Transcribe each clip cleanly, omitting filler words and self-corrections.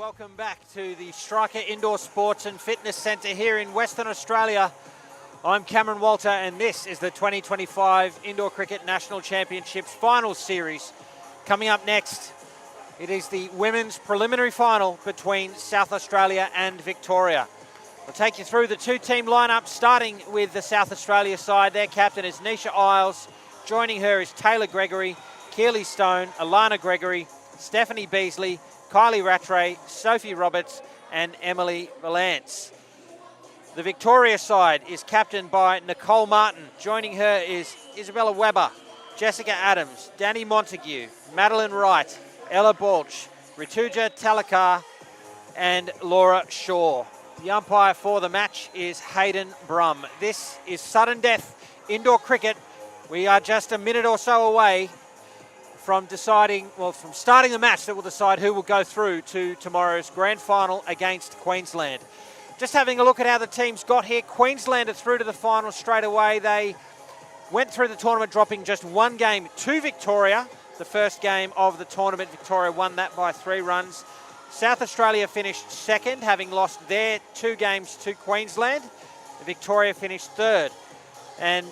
welcome back to the Striker Indoor Sports and Fitness Centre here in Western Australia. I'm Cameron Walter and this is the 2025 Indoor Cricket National Championships Finals Series. Coming up next, it is the women's preliminary final between South Australia and Victoria. We'll take you through the two-team lineup, starting with the South Australia side. Their captain is Nisha Isles. Joining her is Taylor Gregory, Keely Stone, Alana Gregory, Stephanie Beasley, Kylie Rattray, Sophie Roberts, and Emily Valance. The Victoria side is captained by Nicole Martin. Joining her is Isabella Weber, Jessica Adams, Danny Montague, Madeline Wright, Ella Balch, Rituja Talakar, and Laura Shaw. The umpire for the match is Hayden Brum. This is sudden death indoor cricket. We are just a minute or so away from starting the match that will decide who will go through to tomorrow's grand final against Queensland. Just having a look at how the teams got here. Queensland are through to the final straight away. They went through the tournament dropping just one game to Victoria. The first game of the tournament, Victoria won that by 3 runs. South Australia finished second, having lost their 2 games to Queensland. Victoria finished third. And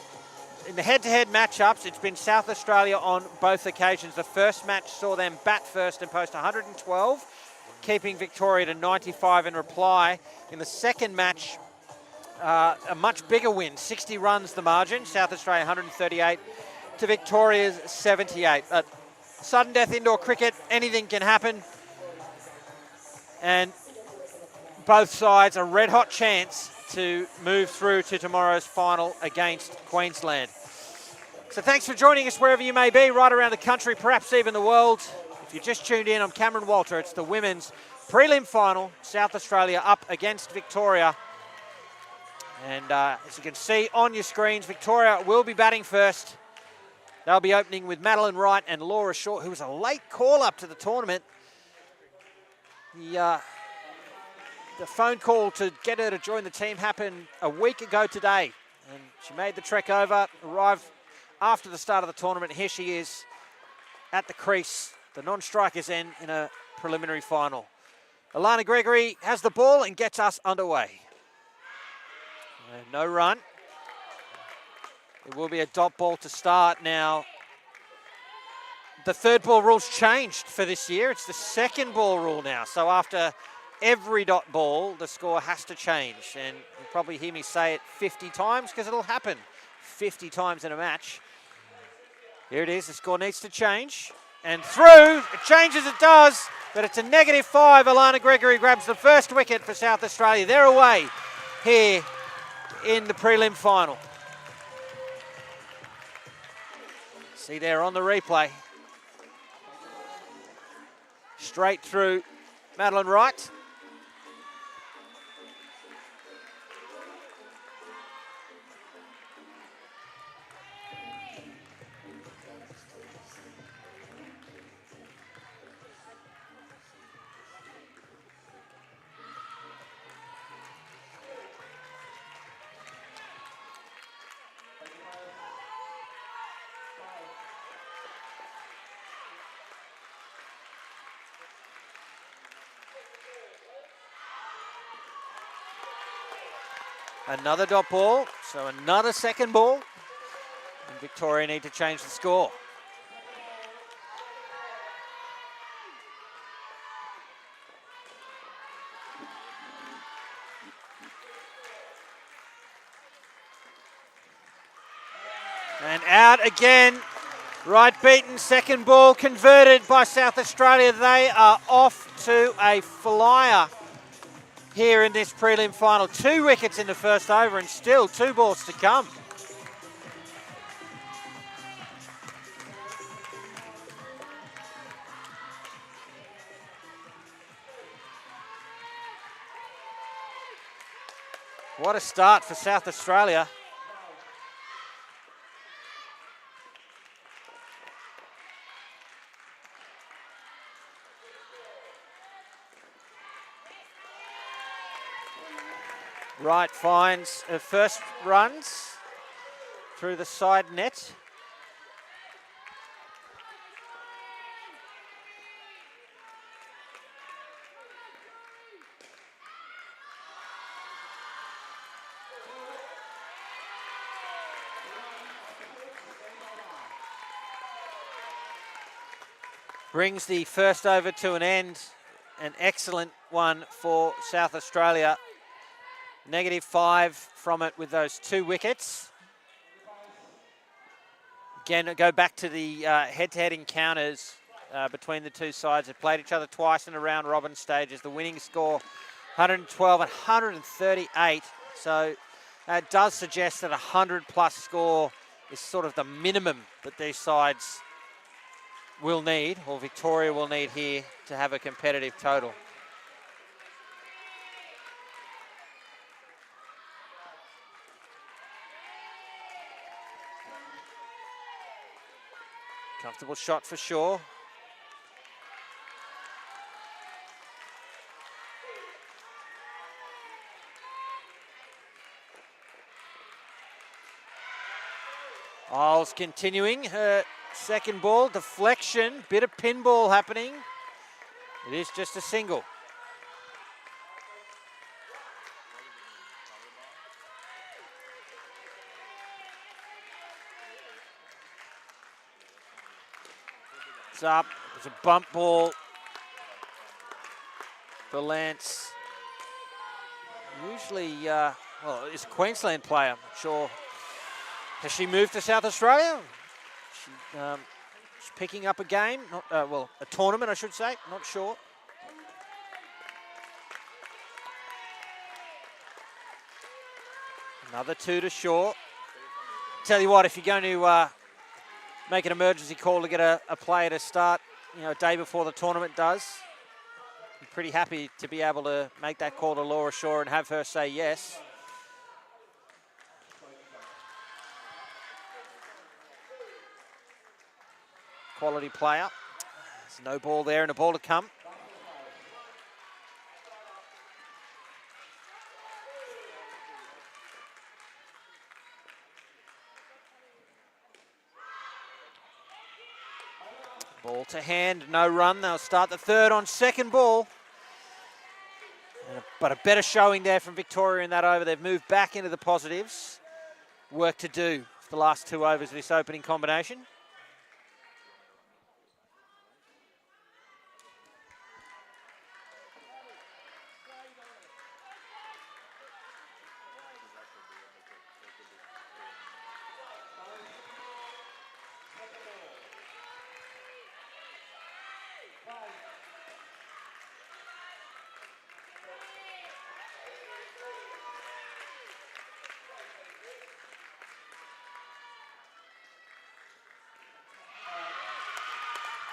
in the head-to-head matchups, it's been South Australia on both occasions. The first match saw them bat first and post 112, keeping Victoria to 95 in reply. In the second match, a much bigger win, 60 runs the margin. South Australia 138 to Victoria's 78. Sudden death indoor cricket, anything can happen. And both sides a red-hot chance to move through to tomorrow's final against Queensland. So thanks for joining us wherever you may be, right around the country, perhaps even the world. If you just tuned in, I'm Cameron Walter. It's the women's prelim final, South Australia up against Victoria. And as you can see on your screens, Victoria will be batting first. They'll be opening with Madeline Wright and Laura Shaw, who was a late call-up to the tournament. The phone call to get her to join the team happened a week ago today. And she made the trek over, arrived after the start of the tournament. Here she is at the crease, the non-strikers end in a preliminary final. Alana Gregory has the ball and gets us underway. No run. It will be a dot ball to start now. The third ball rule's changed for this year. It's the second ball rule now. So after every dot ball, the score has to change. And you'll probably hear me say it 50 times because it'll happen 50 times in a match. Here it is. The score needs to change. And through. It changes, it does. But it's a -5. Alana Gregory grabs the first wicket for South Australia. They're away here in the prelim final. See there on the replay. Straight through Madeline Wright. Another dot ball, so another second ball. And Victoria need to change the score. And out again. Right beaten, second ball converted by South Australia. They are off to a flyer here in this prelim final. 2 wickets in the first over and still 2 balls to come. What a start for South Australia. Wright finds her first runs through the side net. brings the first over to an end. An excellent one for South Australia. -5 from it with those 2 wickets. Again, go back to the head-to-head encounters between the two sides. They've played each other twice in the round robin stages. The winning score, 112 and 138. So that does suggest that a 100-plus score is sort of the minimum that these sides will need, or Victoria will need here, to have a competitive total. Comfortable shot for Shaw. Isles continuing her second ball, deflection, bit of pinball happening. It is just a single. It's up, it's a bump ball for Lance. Usually, well, it's a Queensland player, I'm not sure. Has she moved to South Australia? She's picking up a game, not well, a tournament, I should say, not sure. Another 2 to Shaw. Tell you what, if you're going to make an emergency call to get a player to start, a day before the tournament does, I'm pretty happy to be able to make that call to Laura Shaw and have her say yes. Quality player. There's no ball there and a ball to come. Ball to hand, no run. They'll start the third on second ball. But a better showing there from Victoria in that over. They've moved back into the positives. Work to do for the last 2 overs of this opening combination.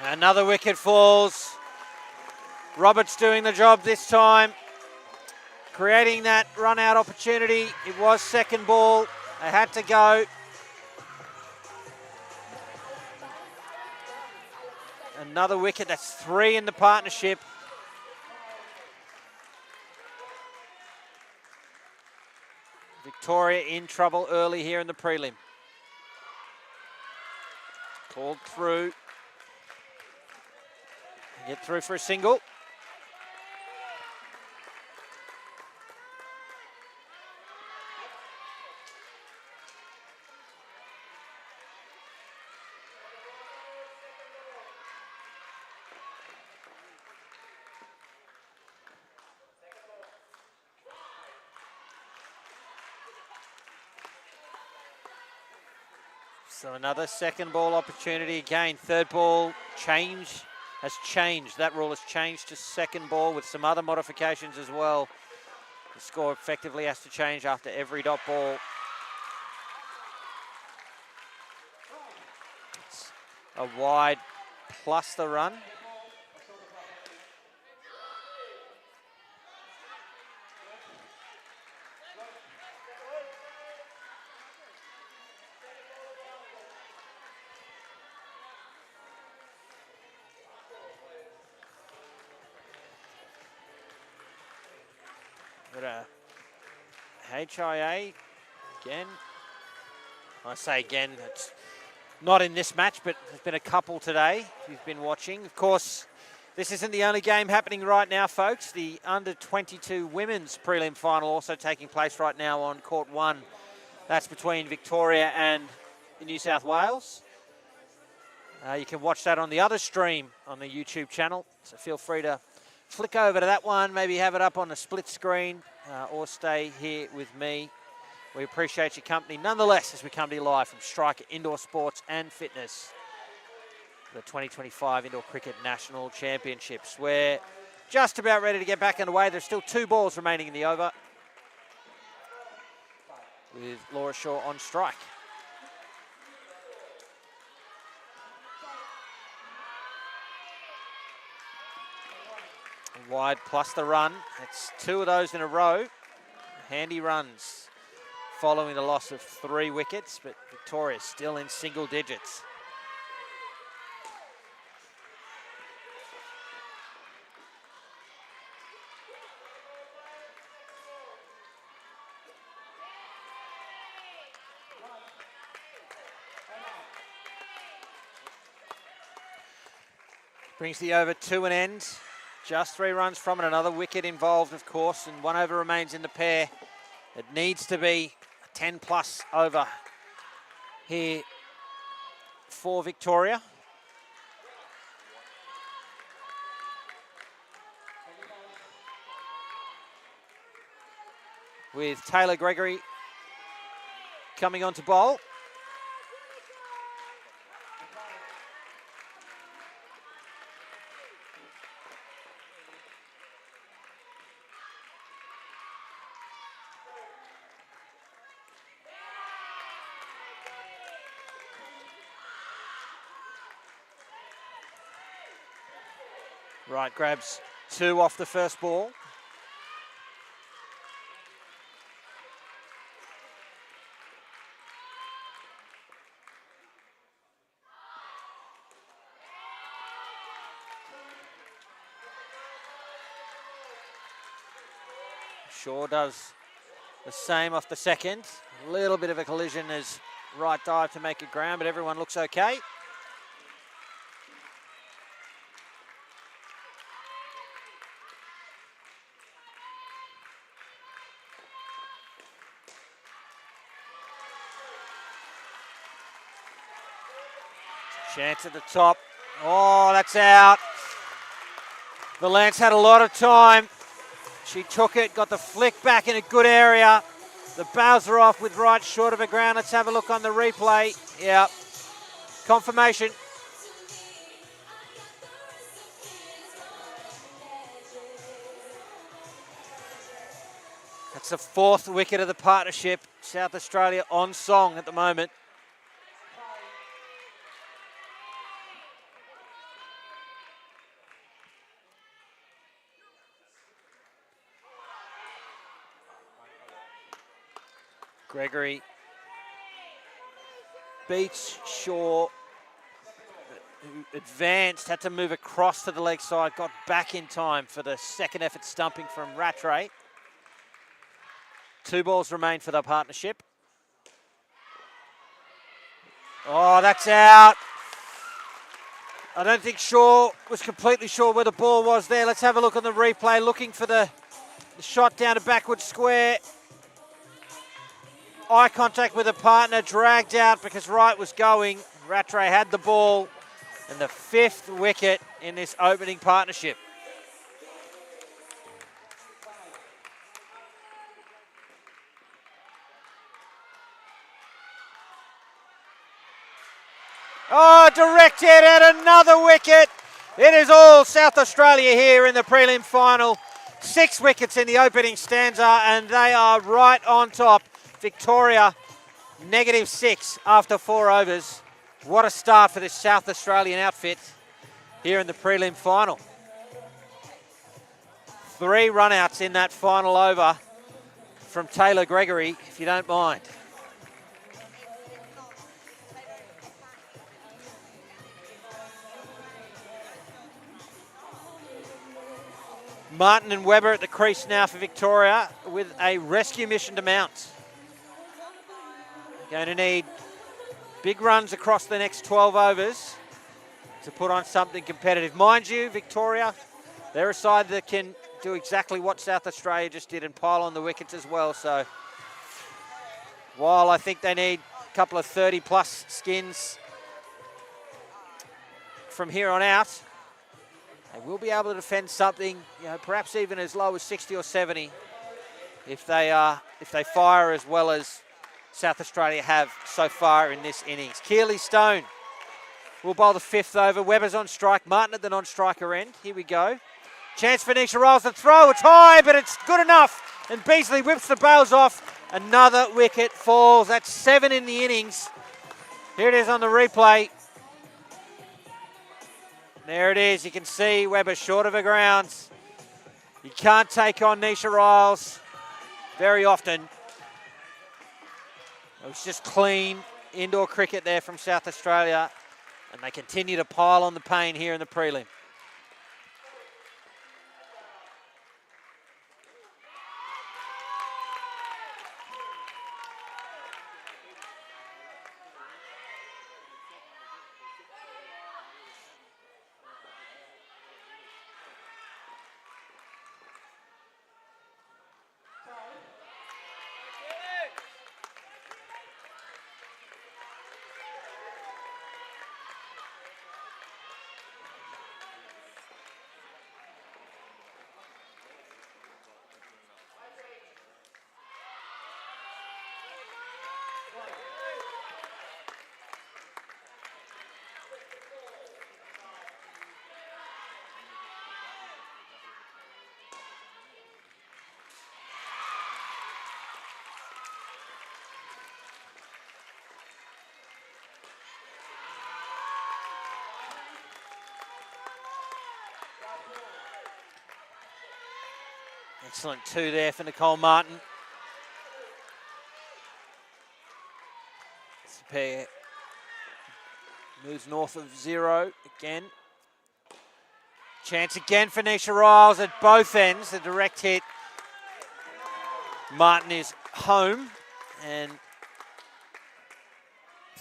Another wicket falls. Roberts doing the job this time, creating that run-out opportunity. It was second ball. They had to go. Another wicket. That's 3 in the partnership. Victoria in trouble early here in the prelim. Called through. Get through for a single. So another second ball opportunity again. Third ball has changed. That rule has changed to second ball with some other modifications as well. The score effectively has to change after every dot ball. It's a wide plus the run. HIA again. I say again, it's not in this match, but there's been a couple today if you've been watching. Of course, this isn't the only game happening right now, folks. The under-22 women's prelim final also taking place right now on court 1. That's between Victoria and New South Wales. You can watch that on the other stream on the YouTube channel, so feel free to flick over to that one, maybe have it up on the split screen, or stay here with me. We appreciate your company nonetheless as we come to you live from Striker Indoor Sports and Fitness, the 2025 Indoor Cricket National Championships. We're just about ready to get back underway. There's still 2 balls remaining in the over, with Laura Shaw on strike. Wide plus the run. It's 2 of those in a row. Handy runs following the loss of 3 wickets, but Victoria still in single digits. Brings the over to an end. Just 3 runs from it. Another wicket involved, of course, and 1 over remains in the pair. It needs to be a 10+ over here for Victoria. With Taylor Gregory coming on to bowl. Right, grabs 2 off the first ball. Shaw does the same off the second. A little bit of a collision as right dive to make it ground, but everyone looks okay. Chance at the top. Oh, that's out. The Lance had a lot of time. She took it, got the flick back in a good area. The bows are off with right short of the ground. Let's have a look on the replay. Yeah, confirmation. That's the 4th wicket of the partnership. South Australia on song at the moment. Gregory beats Shaw, who advanced, had to move across to the leg side, got back in time for the second effort stumping from Rattray. 2 balls remain for the partnership. Oh, that's out. I don't think Shaw was completely sure where the ball was there. Let's have a look on the replay, looking for the shot down to backward square. Eye contact with a partner, dragged out because right was going. Rattray had the ball, and the 5th wicket in this opening partnership. Oh, direct hit at another wicket. It is all South Australia here in the prelim final. 6 wickets in the opening stanza, and they are right on top. Victoria, -6 after 4 overs. What a start for this South Australian outfit here in the prelim final. 3 runouts in that final over from Taylor Gregory, if you don't mind. Martin and Webber at the crease now for Victoria with a rescue mission to mount. Going to need big runs across the next 12 overs to put on something competitive. Mind you, Victoria, they're a side that can do exactly what South Australia just did and pile on the wickets as well. So while I think they need a couple of 30+ skins, from here on out, they will be able to defend something, perhaps even as low as 60 or 70 if they fire as well as South Australia have so far in this innings. Keely Stone will bowl the 5th over. Webber's on strike. Martin at the non-striker end. Here we go. Chance for Nisha Riles to throw. It's high, but it's good enough. And Beasley whips the bails off. Another wicket falls. That's 7 in the innings. Here it is on the replay. There it is. You can see Webber short of her grounds. You can't take on Nisha Riles very often. It was just clean indoor cricket there from South Australia, and they continue to pile on the pain here in the prelim. Excellent 2 there for Nicole Martin. This pair moves north of 0 again. Chance again for Nisha Riles at both ends. The direct hit. Martin is home, and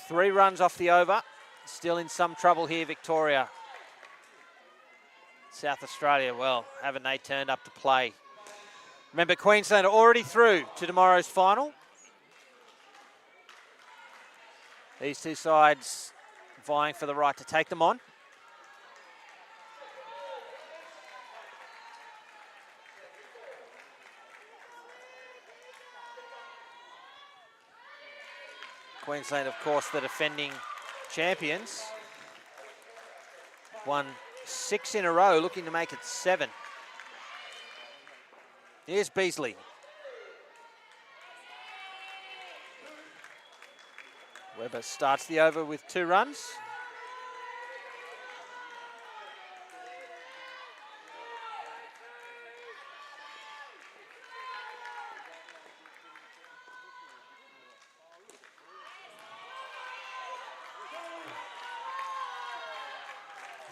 3 runs off the over. Still in some trouble here, Victoria. South Australia, well, haven't they turned up to play? Remember, Queensland are already through to tomorrow's final. These two sides vying for the right to take them on. Queensland, of course, the defending champions. Won 6 in a row, looking to make it 7. Here's Beasley. Webber starts the over with 2 runs.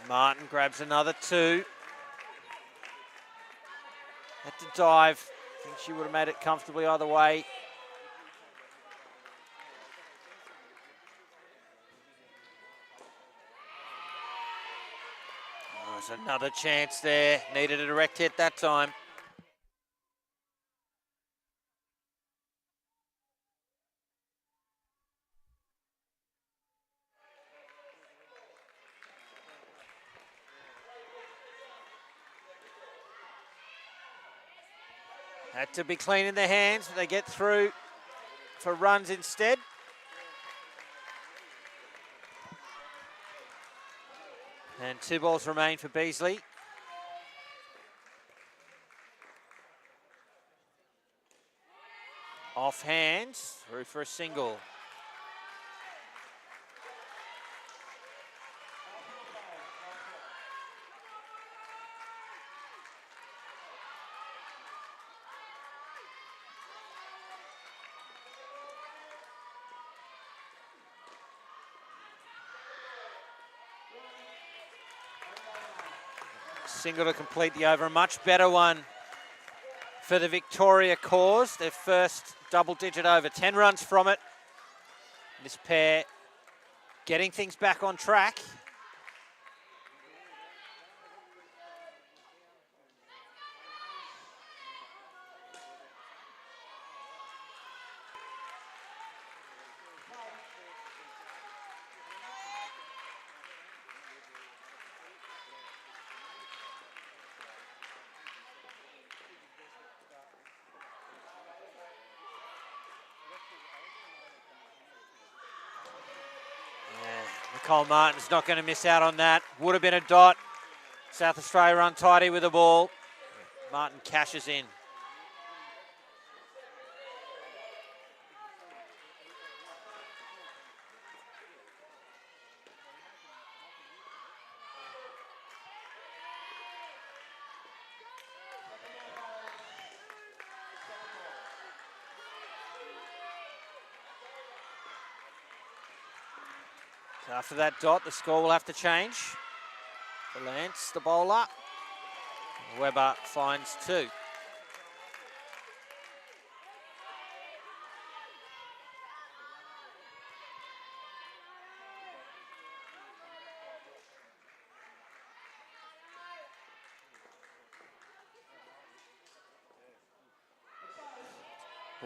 Martin grabs another 2. Had to dive. I think she would have made it comfortably either way. Oh, there's another chance there. Needed a direct hit that time. Had to be clean in their hands, but they get through for runs instead. And 2 balls remain for Beasley. Off hands, through for a single. Single to complete the over. A much better one for the Victoria cause. Their first double-digit over. 10 runs from it. This pair getting things back on track. Nicole Martin's not going to miss out on that. Would have been a dot. South Australia untidy with the ball. Martin cashes in. So after that dot, the score will have to change. For Lance, the bowler. Webber finds 2.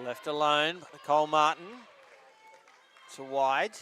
Left alone, Nicole Martin. To wide.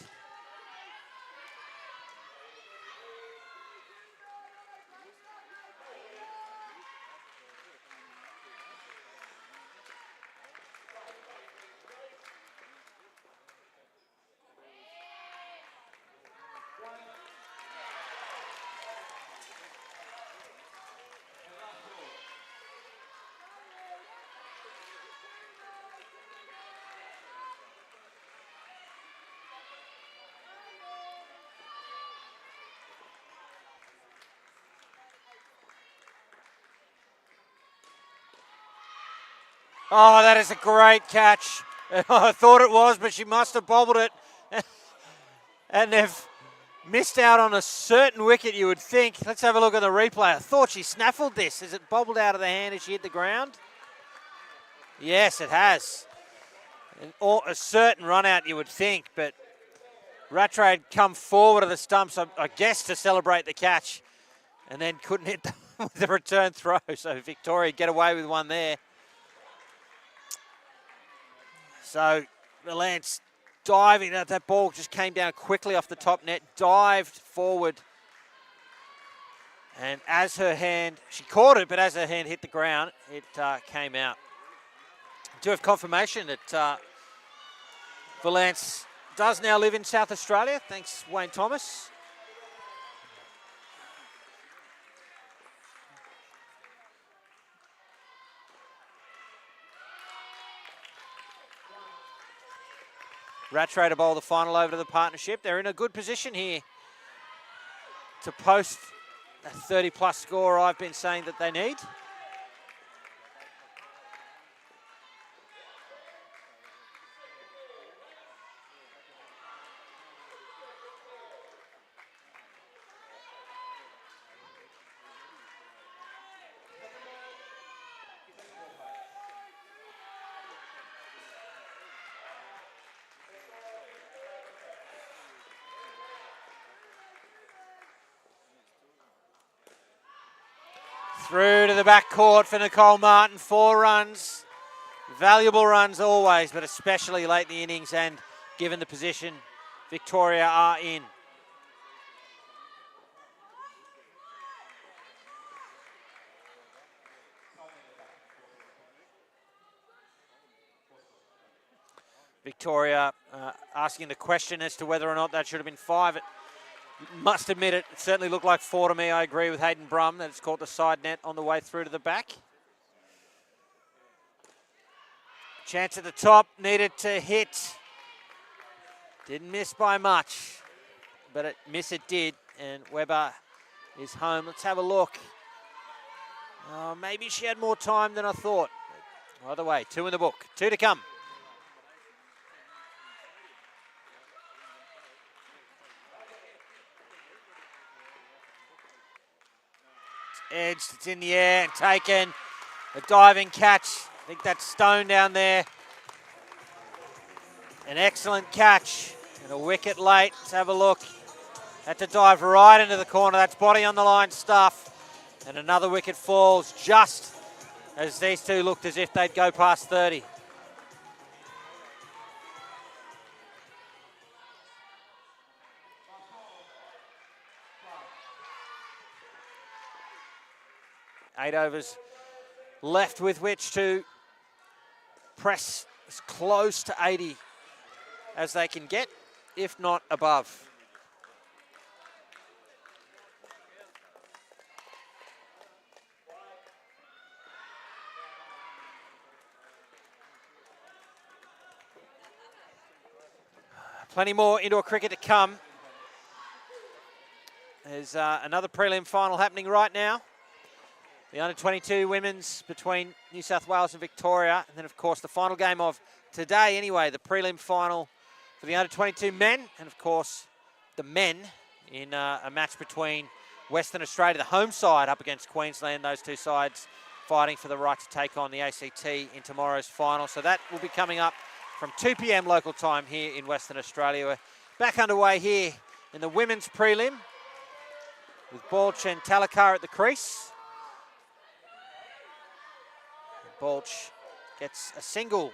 Oh, that is a great catch. I thought it was, but she must have bobbled it. And they've missed out on a certain wicket, you would think. Let's have a look at the replay. I thought she snaffled this. Is it bobbled out of the hand as she hit the ground? Yes, it has. A certain run out, you would think, but Rattray had come forward of the stumps, I guess, to celebrate the catch, and then couldn't hit the return throw. So Victoria get away with one there. So Lance diving, that ball just came down quickly off the top net, dived forward. And as her hand, she caught it, but as her hand hit the ground, it came out. Do have confirmation that Valance does now live in South Australia. Thanks, Wayne Thomas. Rattray to bowl the final over to the partnership. They're in a good position here to post a 30-plus score I've been saying that they need. Through to the back court for Nicole Martin. 4 runs. Valuable runs always, but especially late in the innings, and given the position Victoria are in. Victoria asking the question as to whether or not that should have been 5. It must admit it certainly looked like 4 to me. I agree with Hayden Brum that it's caught the side net on the way through to the back. Chance at the top, needed to hit. Didn't miss by much, but it did, and Webber is home. Let's have a look. Maybe she had more time than I thought. Either way, 2 in the book, 2 to come. Edged, it's in the air and taken. A diving catch. I think that's Stone down there. An excellent catch and a wicket late. Let's have a look. Had to dive right into the corner. That's body on the line stuff. And another wicket falls just as these two looked as if they'd go past 30. Eight overs left with which to press as close to 80 as they can get, if not above. Plenty more indoor cricket to come. There's another prelim final happening right now. The under-22 women's between New South Wales and Victoria. And then, of course, the final game of today anyway, the prelim final for the under-22 men. And, of course, the men in a match between Western Australia, the home side, up against Queensland. Those two sides fighting for the right to take on the ACT in tomorrow's final. So that will be coming up from 2 p.m. local time here in Western Australia. We're back underway here in the women's prelim with Balch and Talakar at the crease. Balch gets a single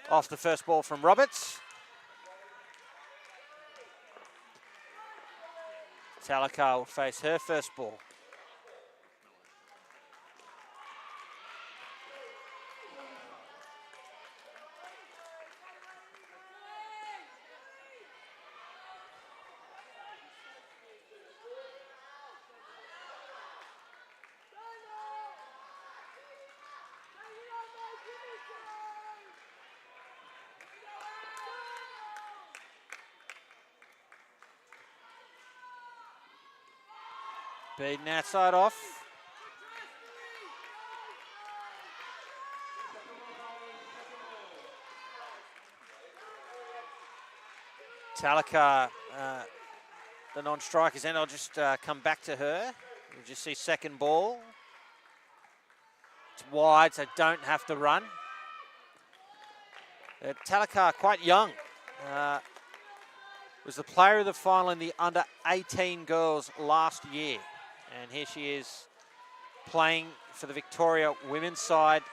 off the first ball from Roberts. Talakar will face her first ball. Beating outside off. Talakar, the non-strikers end. I'll just come back to her. You'll just see second ball. It's wide, so don't have to run. Talakar, quite young. Was the player of the final in the under-18 girls last year. And here she is playing for the Victoria women's side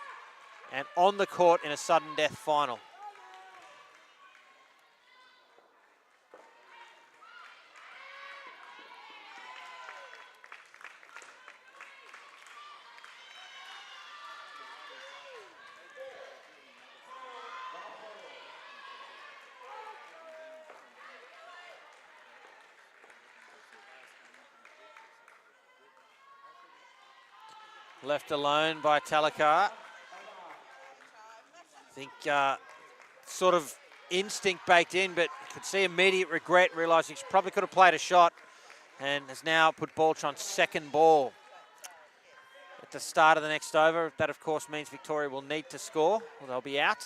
and on the court in a sudden death final. Left alone by Talakar. I think sort of instinct baked in, but you could see immediate regret, realising she probably could have played a shot and has now put Balch on second ball at the start of the next over. That, of course, means Victoria will need to score or they'll be out.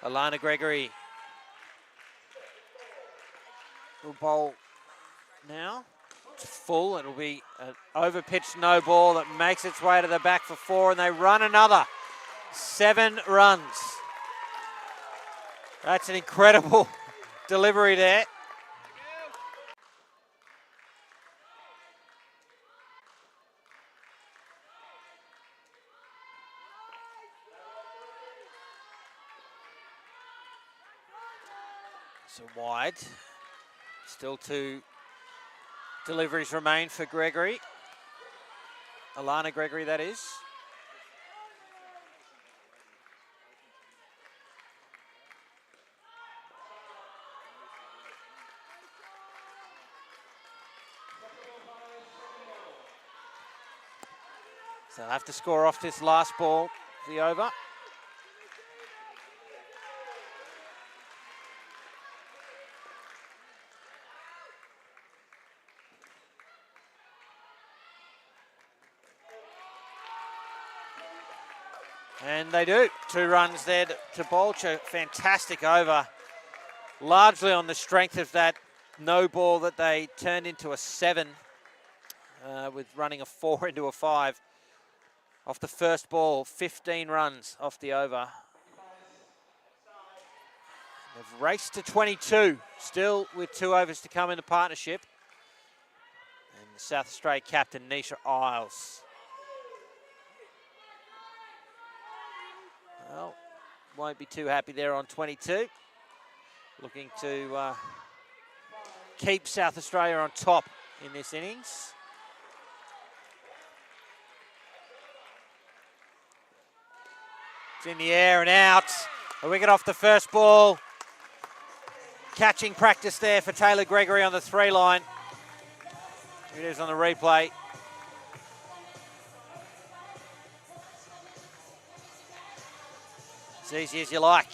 Alana Gregory will bowl now. It's full. It'll be an over-pitched no ball that makes its way to the back for 4, and they run another 7 runs. That's an incredible delivery there. So wide. Still 2 deliveries remain for Gregory. Alana Gregory, that is. So they'll have to score off this last ball, the over. And they do. 2 runs there to Balch. A fantastic over, largely on the strength of that no ball that they turned into a 7 with running a 4 into a 5. Off the first ball, 15 runs off the over. They've raced to 22, still with 2 overs to come in the partnership. And the South Australia captain, Nisha Isles. Well, won't be too happy there on 22. Looking to keep South Australia on top in this innings. It's in the air and out. A wicket off the first ball. Catching practice there for Taylor Gregory on the 3 line. Here it is on the replay. It's easy as you like.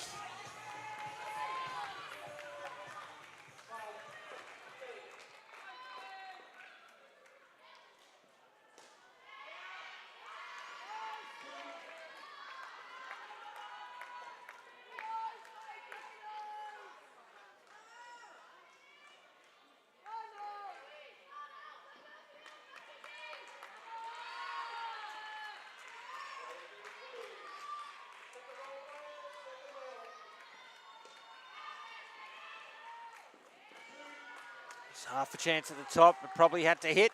It's half a chance at the top, but probably had to hit.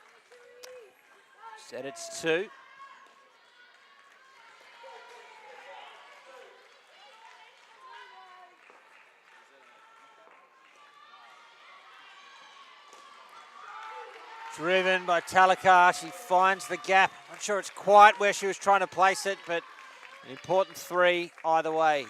Said it's 2. Driven by Talakar, she finds the gap. Not sure it's quite where she was trying to place it, but an important 3 either way.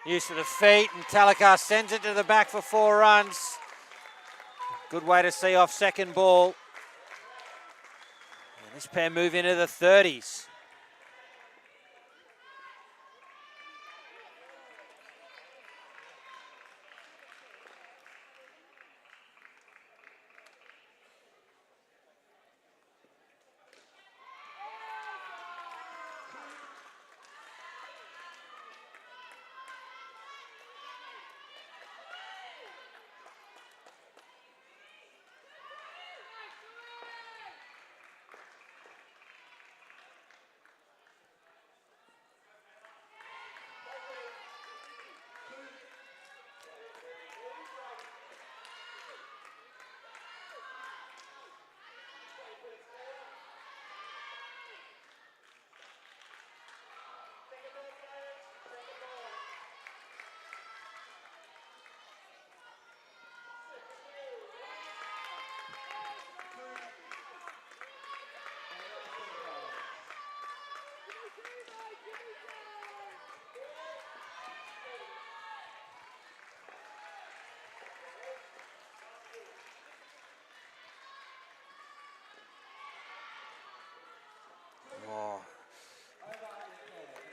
Use of the feet, and Talakar sends it to the back for 4 runs. Good way to see off second ball. And this pair move into the 30s.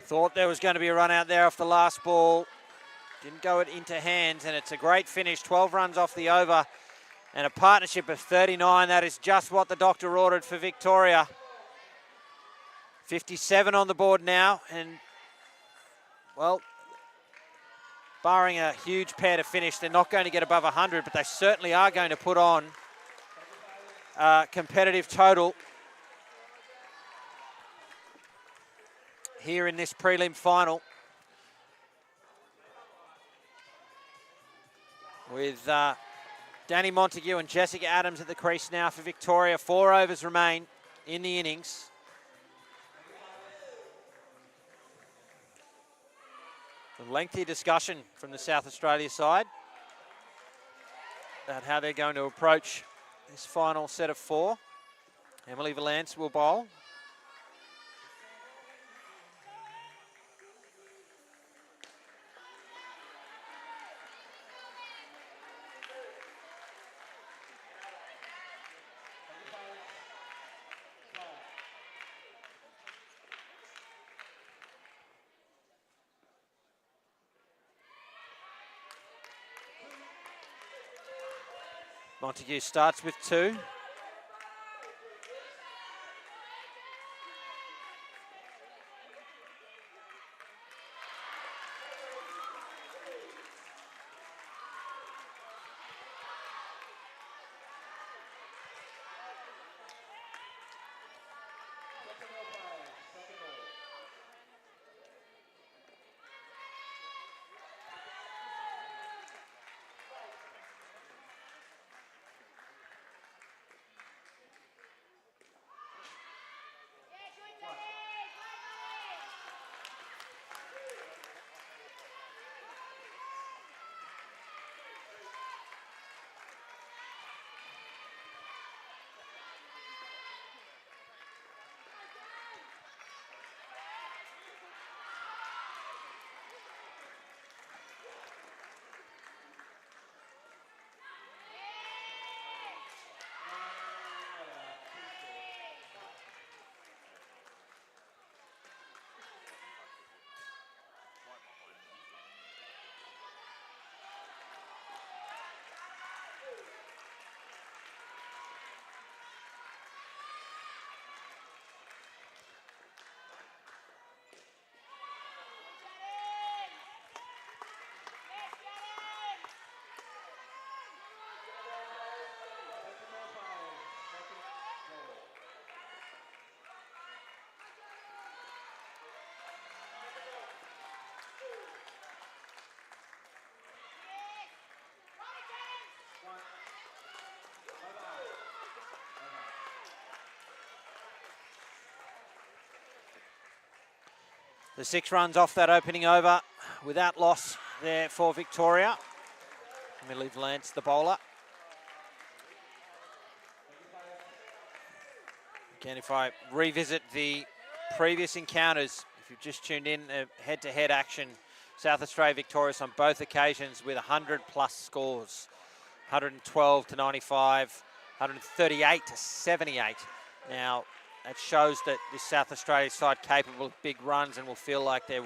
Thought there was going to be a run out there off the last ball. Didn't go it into hands, and it's a great finish. 12 runs off the over and a partnership of 39. That is just what the doctor ordered for Victoria. 57 on the board now, and, well, barring a huge pair to finish, they're not going to get above 100, but they certainly are going to put on a competitive total here in this prelim final, with Danny Montague and Jessica Adams at the crease now for Victoria. 4 overs remain in the innings. A lengthy discussion from the South Australia side about how they're going to approach this final set of 4. Emily Valance will bowl. Montague starts with 2. The 6 runs off that opening over without loss there for Victoria. Emily Valance, the bowler. Again, if I revisit the previous encounters, if you've just tuned in, head-to-head action, South Australia victorious on both occasions with 100+ scores. 112 to 95, 138 to 78. Now, that shows that this South Australia side capable of big runs and will feel like they're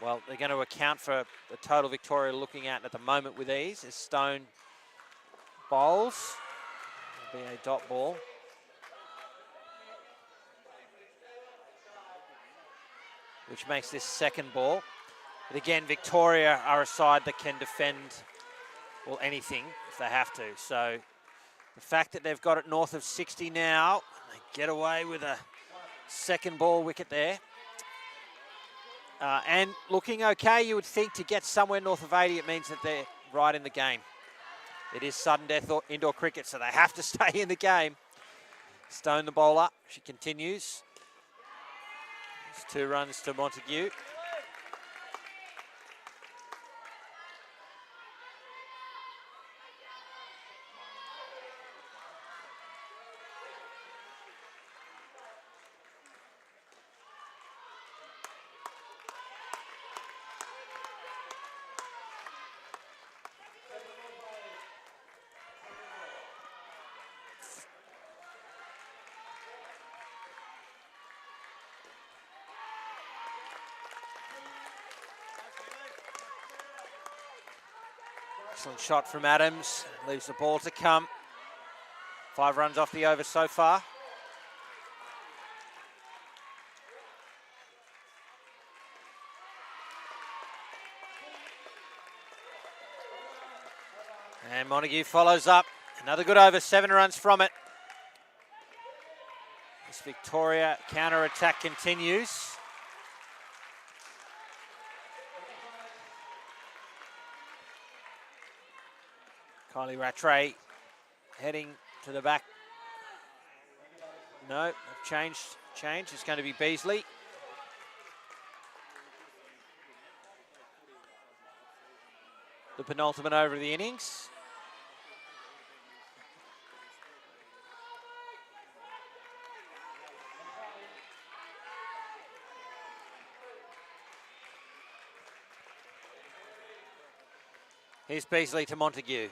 going to account for the total Victoria looking at the moment with ease. As Stone bowls, it'll be a dot ball. Which makes this second ball. But again, Victoria are a side that can defend, well, anything if they have to. So the fact that they've got it north of 60 now, they get away with a second ball wicket there. And looking okay, you would think, to get somewhere north of 80, it means that they're right in the game. It is sudden death or indoor cricket, so they have to stay in the game. Stone, the bowler, she continues. It's 2 runs to Montague. Excellent shot from Adams, leaves the ball to come. 5 runs off the over so far. And Montague follows up. Another good over, 7 runs from it. This Victoria counter-attack continues. Kylie Rattray heading to the back No, they've changed. It's going to be Beasley. The penultimate over of the innings. Here's Beasley to Montague.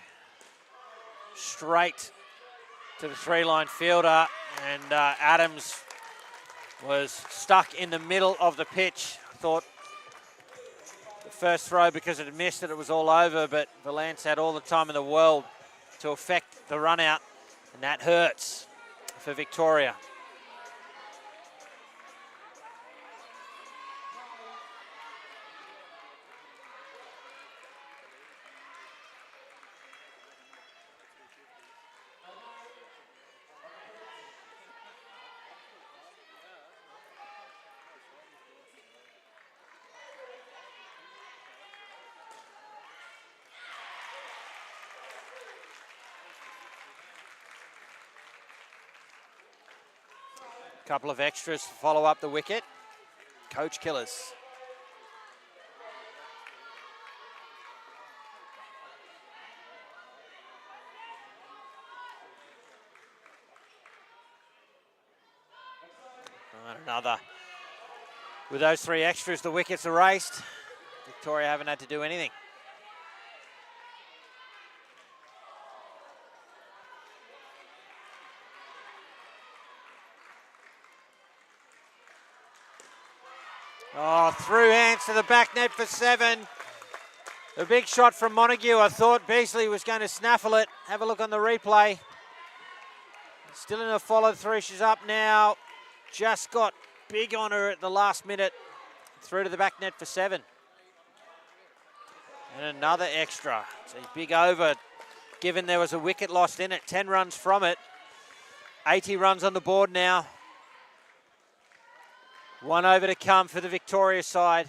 Straight to the three-line fielder, and Adams was stuck in the middle of the pitch. Thought the first throw, because it had missed it was all over, but Valance had all the time in the world to affect the run out, and that hurts for Victoria. Couple of extras to follow up the wicket. Coach killers. And another. With those three extras, the wickets are raced. Victoria haven't had to do anything. Oh, through hands to the back net for 7. A big shot from Montague. I thought Beasley was going to snaffle it. Have a look on the replay. Still in a follow through. She's up now. Just got big on her at the last minute. Through to the back net for 7. And another extra. It's a big over, given there was a wicket lost in it. 10 runs from it. 80 runs on the board now. One over to come for the Victoria side.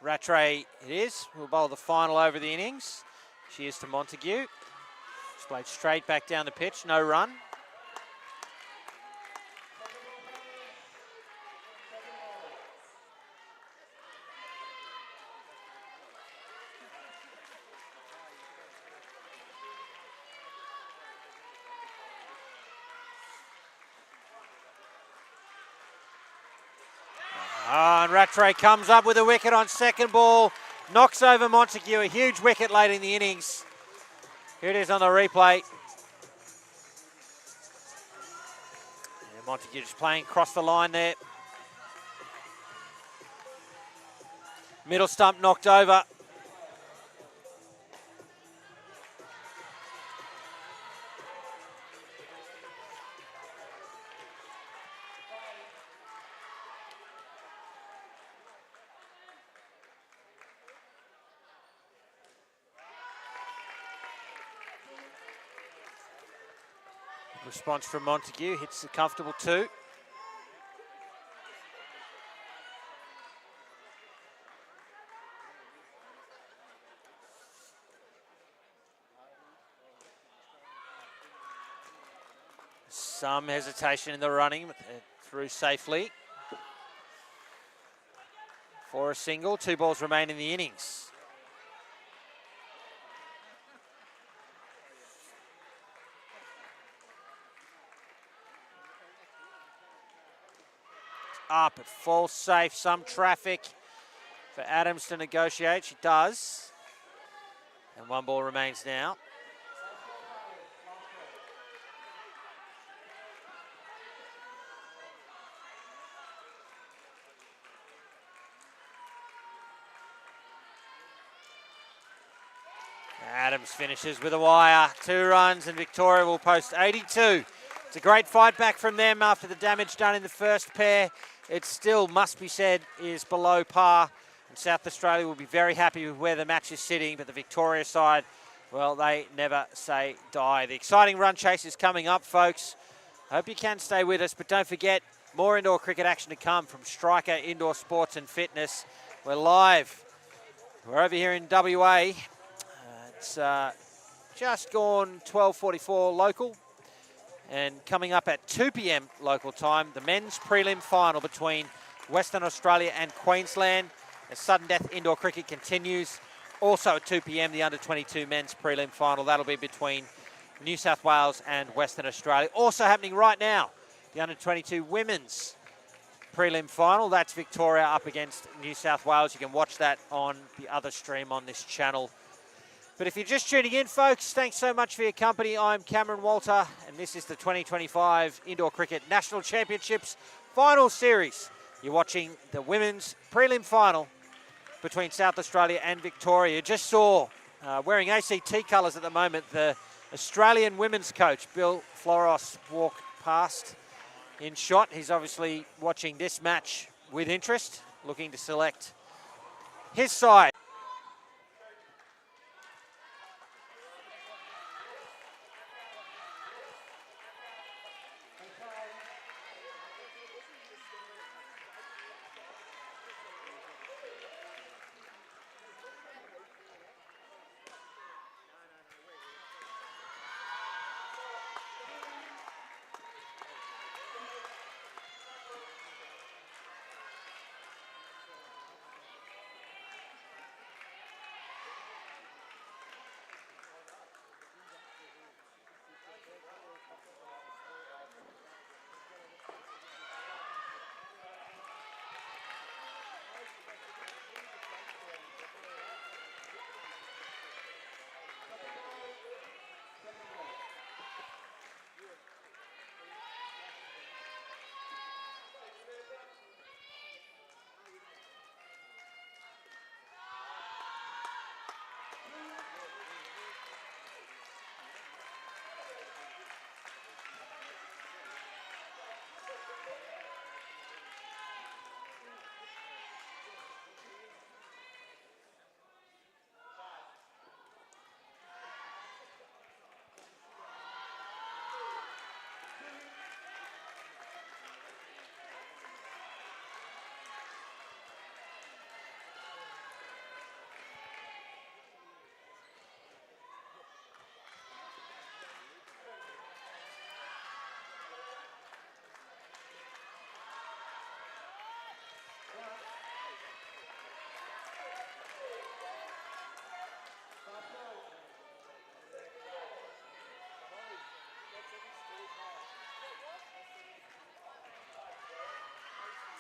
Rattray it is, will bowl the final over of the innings. She is to Montague. She's played straight back down the pitch, no run. And Rattray comes up with a wicket on second ball, knocks over Montague, a huge wicket late in the innings. Here it is on the replay. And Montague just playing across the line there. Middle stump knocked over. Response from Montague, hits a comfortable 2. Some hesitation in the running, but they're through safely. For a single, 2 balls remain in the innings. Up, it falls safe, some traffic for Adams to negotiate. She does. And 1 ball remains now. Adams finishes with a wire, 2 runs, and Victoria will post 82. It's a great fight back from them after the damage done in the first pair. It still, must be said, is below par. And South Australia will be very happy with where the match is sitting, but the Victoria side, well, they never say die. The exciting run chase is coming up, folks. I hope you can stay with us, but don't forget, more indoor cricket action to come from Striker Indoor Sports and Fitness. We're live. We're over here in WA. It's just gone 12:44 local. And coming up at 2 p.m. local time, the men's prelim final between Western Australia and Queensland. As sudden death indoor cricket continues. Also at 2 p.m, the under-22 men's prelim final. That'll be between New South Wales and Western Australia. Also happening right now, the under-22 women's prelim final. That's Victoria up against New South Wales. You can watch that on the other stream on this channel. But if you're just tuning in, folks, thanks so much for your company. I'm Cameron Walter, and this is the 2025 Indoor Cricket National Championships Finals Series. You're watching the women's prelim final between South Australia and Victoria. You just saw, wearing ACT colours at the moment, the Australian women's coach, Bill Floros, walk past in shot. He's obviously watching this match with interest, looking to select his side.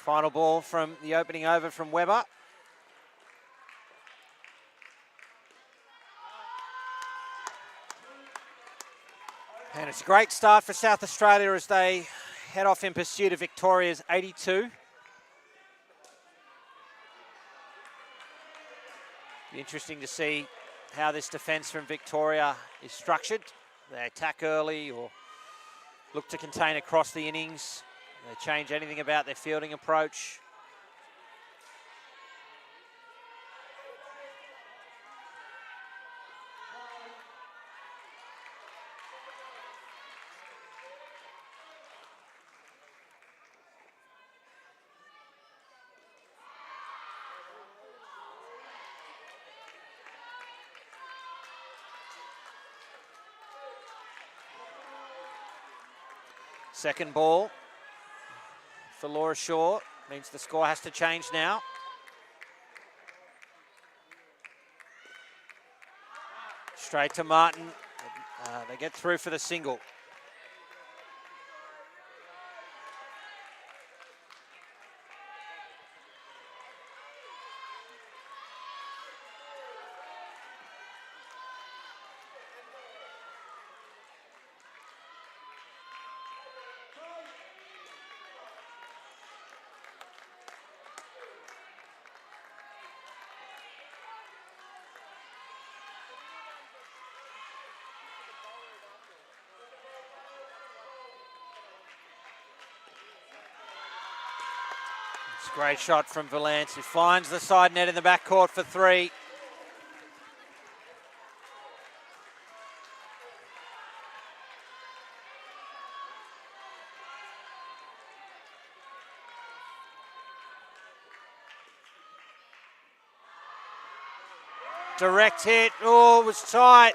Final ball from the opening over from Webber. And it's a great start for South Australia as they head off in pursuit of Victoria's 82. Be interesting to see how this defence from Victoria is structured. They attack early or look to contain across the innings. They change anything about their fielding approach. Second ball for Laura Shaw. Means the score has to change now. Straight to Martin. They get through for the single. It's a great shot from Valance, who finds the side net in the backcourt for 3. Direct hit. Oh, it was tight.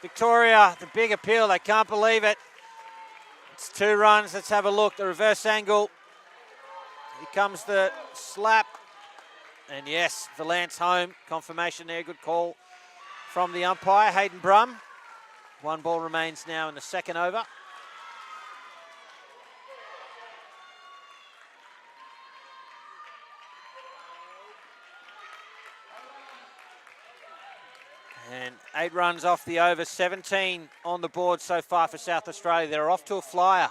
Victoria, the big appeal. They can't believe it. It's 2 runs. Let's have a look. The reverse angle. Here comes the slap. And yes, Valance home. Confirmation there. Good call from the umpire, Hayden Brum. 1 ball remains now in the second over. And 8 runs off the over, 17 on the board so far for South Australia. They're off to a flyer.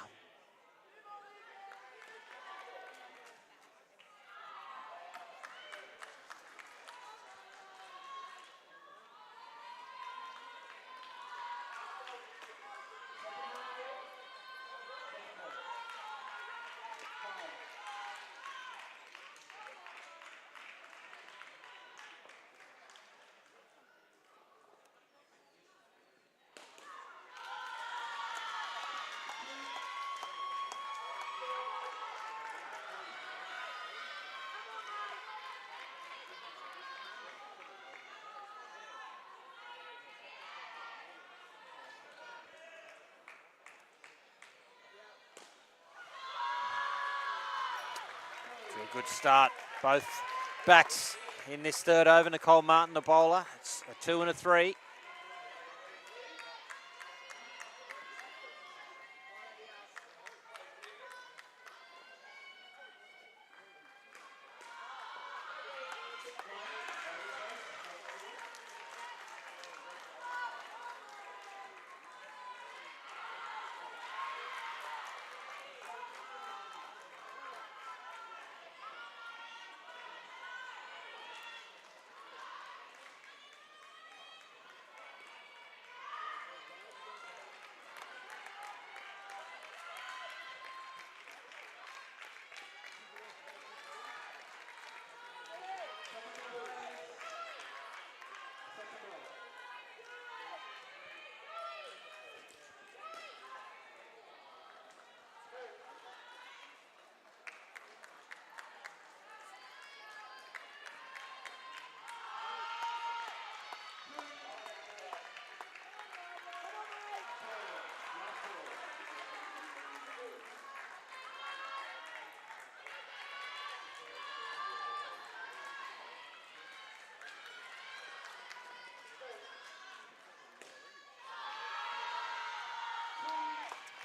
A good start. Both bats in this third over. Nicole Martin, the bowler. It's a 2 and a 3.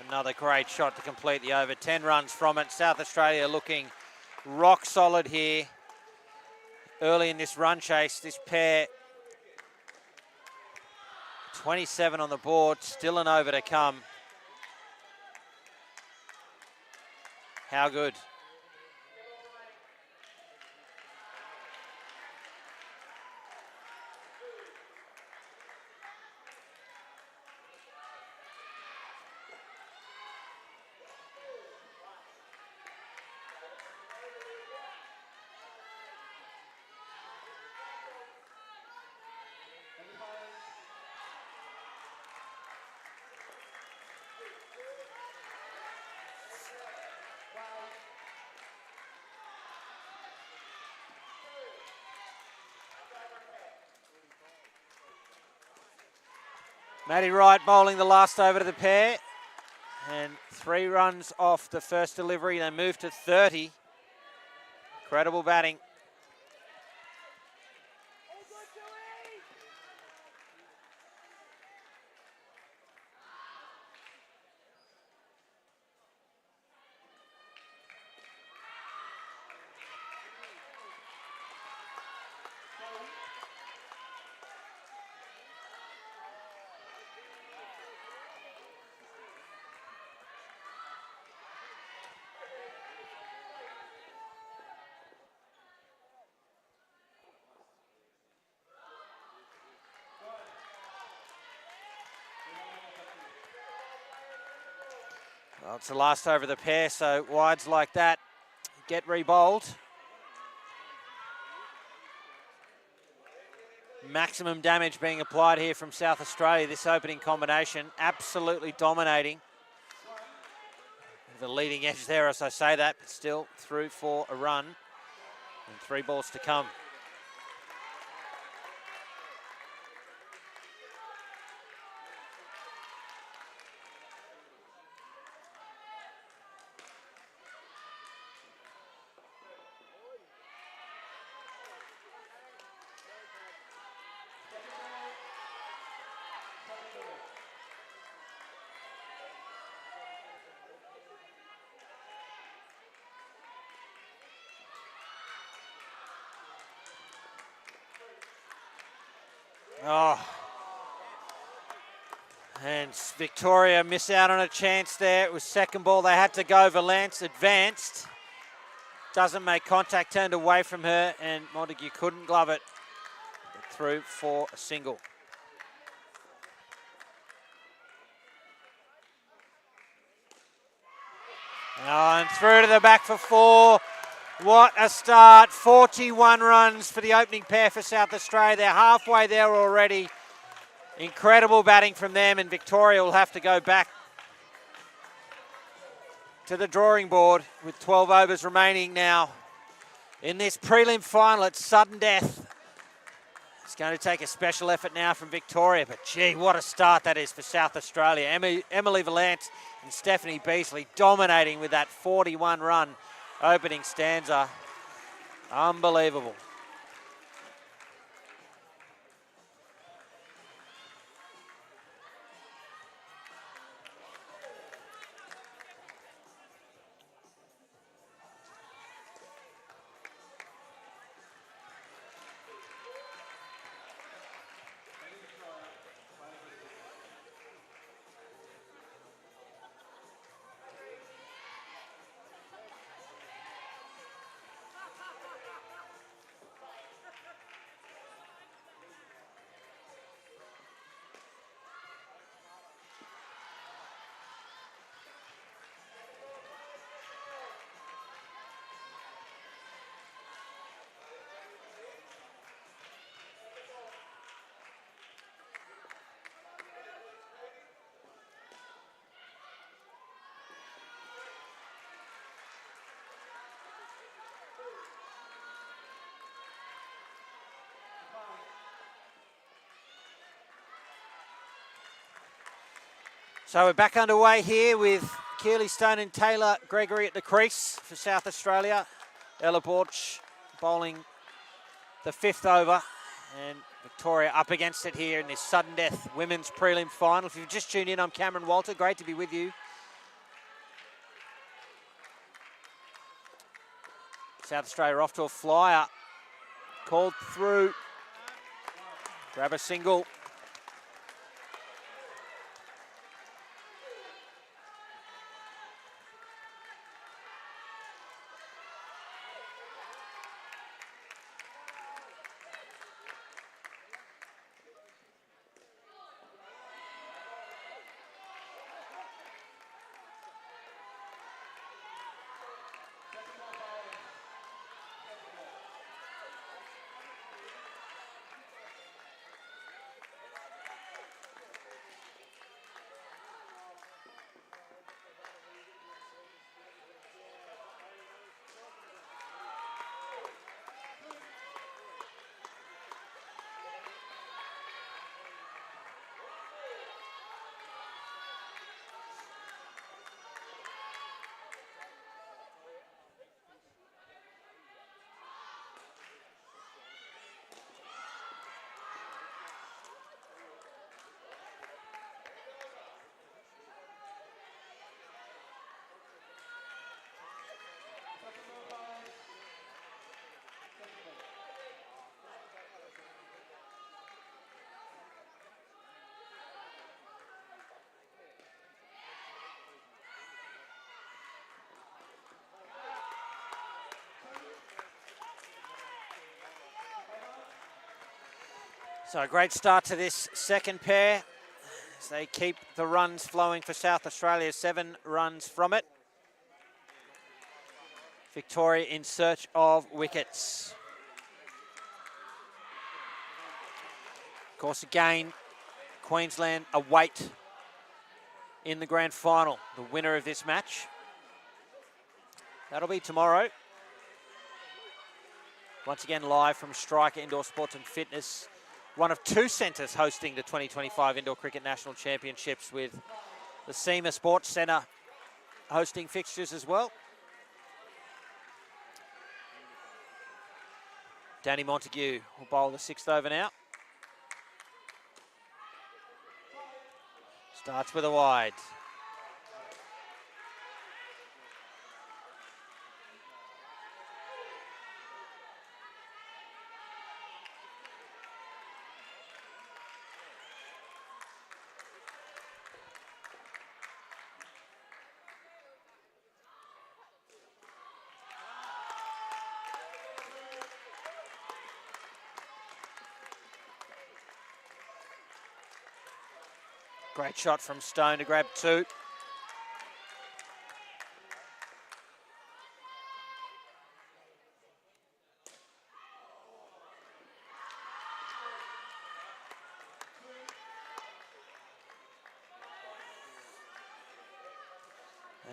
Another great shot to complete the over. 10 runs from it. South Australia looking rock solid here. Early in this run chase, this pair 27 on the board, still an over to come. How good. Matty Wright bowling the last over to the pair. And 3 runs off the first delivery. They move to 30. Incredible batting. Well, it's the last over the pair, so wides like that get re-bowled. maximum damage being applied here from South Australia. This opening combination absolutely dominating. The leading edge there as I say that, but still through for a run and 3 balls to come. Oh, and Victoria miss out on a chance there. It was second ball. They had to go. Valance advanced. Doesn't make contact, turned away from her, and Montague couldn't glove it. Through for a single. Oh, and through to the back for 4. What a start. 41 runs for the opening pair for South Australia. They're halfway there already. Incredible batting from them, and Victoria will have to go back to the drawing board with 12 overs remaining now. In this prelim final, it's sudden death. It's going to take a special effort now from Victoria, but gee, what a start that is for South Australia. Emily Valance and Stephanie Beasley dominating with that 41-run opening stanza. Unbelievable. So we're back underway here with Keely Stone and Taylor Gregory at the crease for South Australia. Ella Borch bowling the 5th over, and Victoria up against it here in this sudden death women's prelim final. If you've just tuned in, I'm Cameron Walter. Great to be with you. South Australia off to a flyer. Called through. Grab a single. So a great start to this second pair as they keep the runs flowing for South Australia, 7 runs from it. Victoria in search of wickets. course, again, Queensland await in the grand final the winner of this match. That'll be tomorrow. Once again, live from Striker Indoor Sports and Fitness, one of two centres hosting the 2025 Indoor Cricket National Championships, with the SEMA Sports Centre hosting fixtures as well. Danny Montague will bowl the 6th over now. Starts with a wide. Great shot from Stone to grab 2.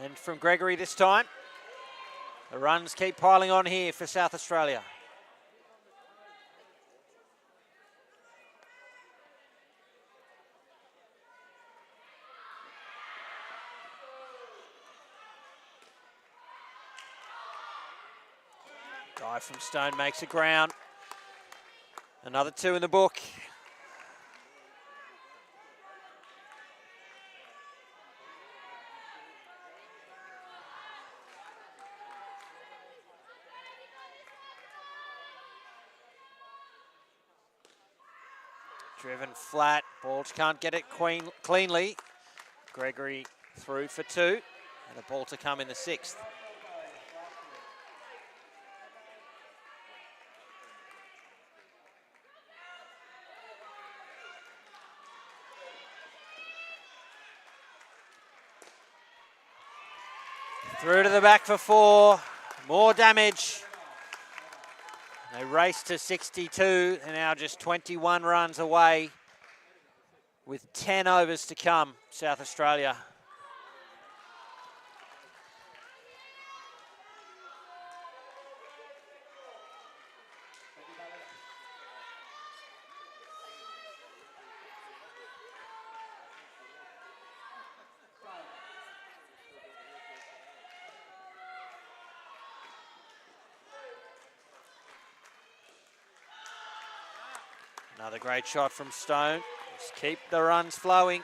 And from Gregory this time. The runs keep piling on here for South Australia. Dive from Stone makes it ground. Another 2 in the book. Driven flat, Balch can't get it cleanly. Gregory through for 2, and a ball to come in the 6th. Through to the back for 4, more damage. They race to 62, they're now just 21 runs away with 10 overs to come, South Australia. Another great shot from Stone. Just keep the runs flowing.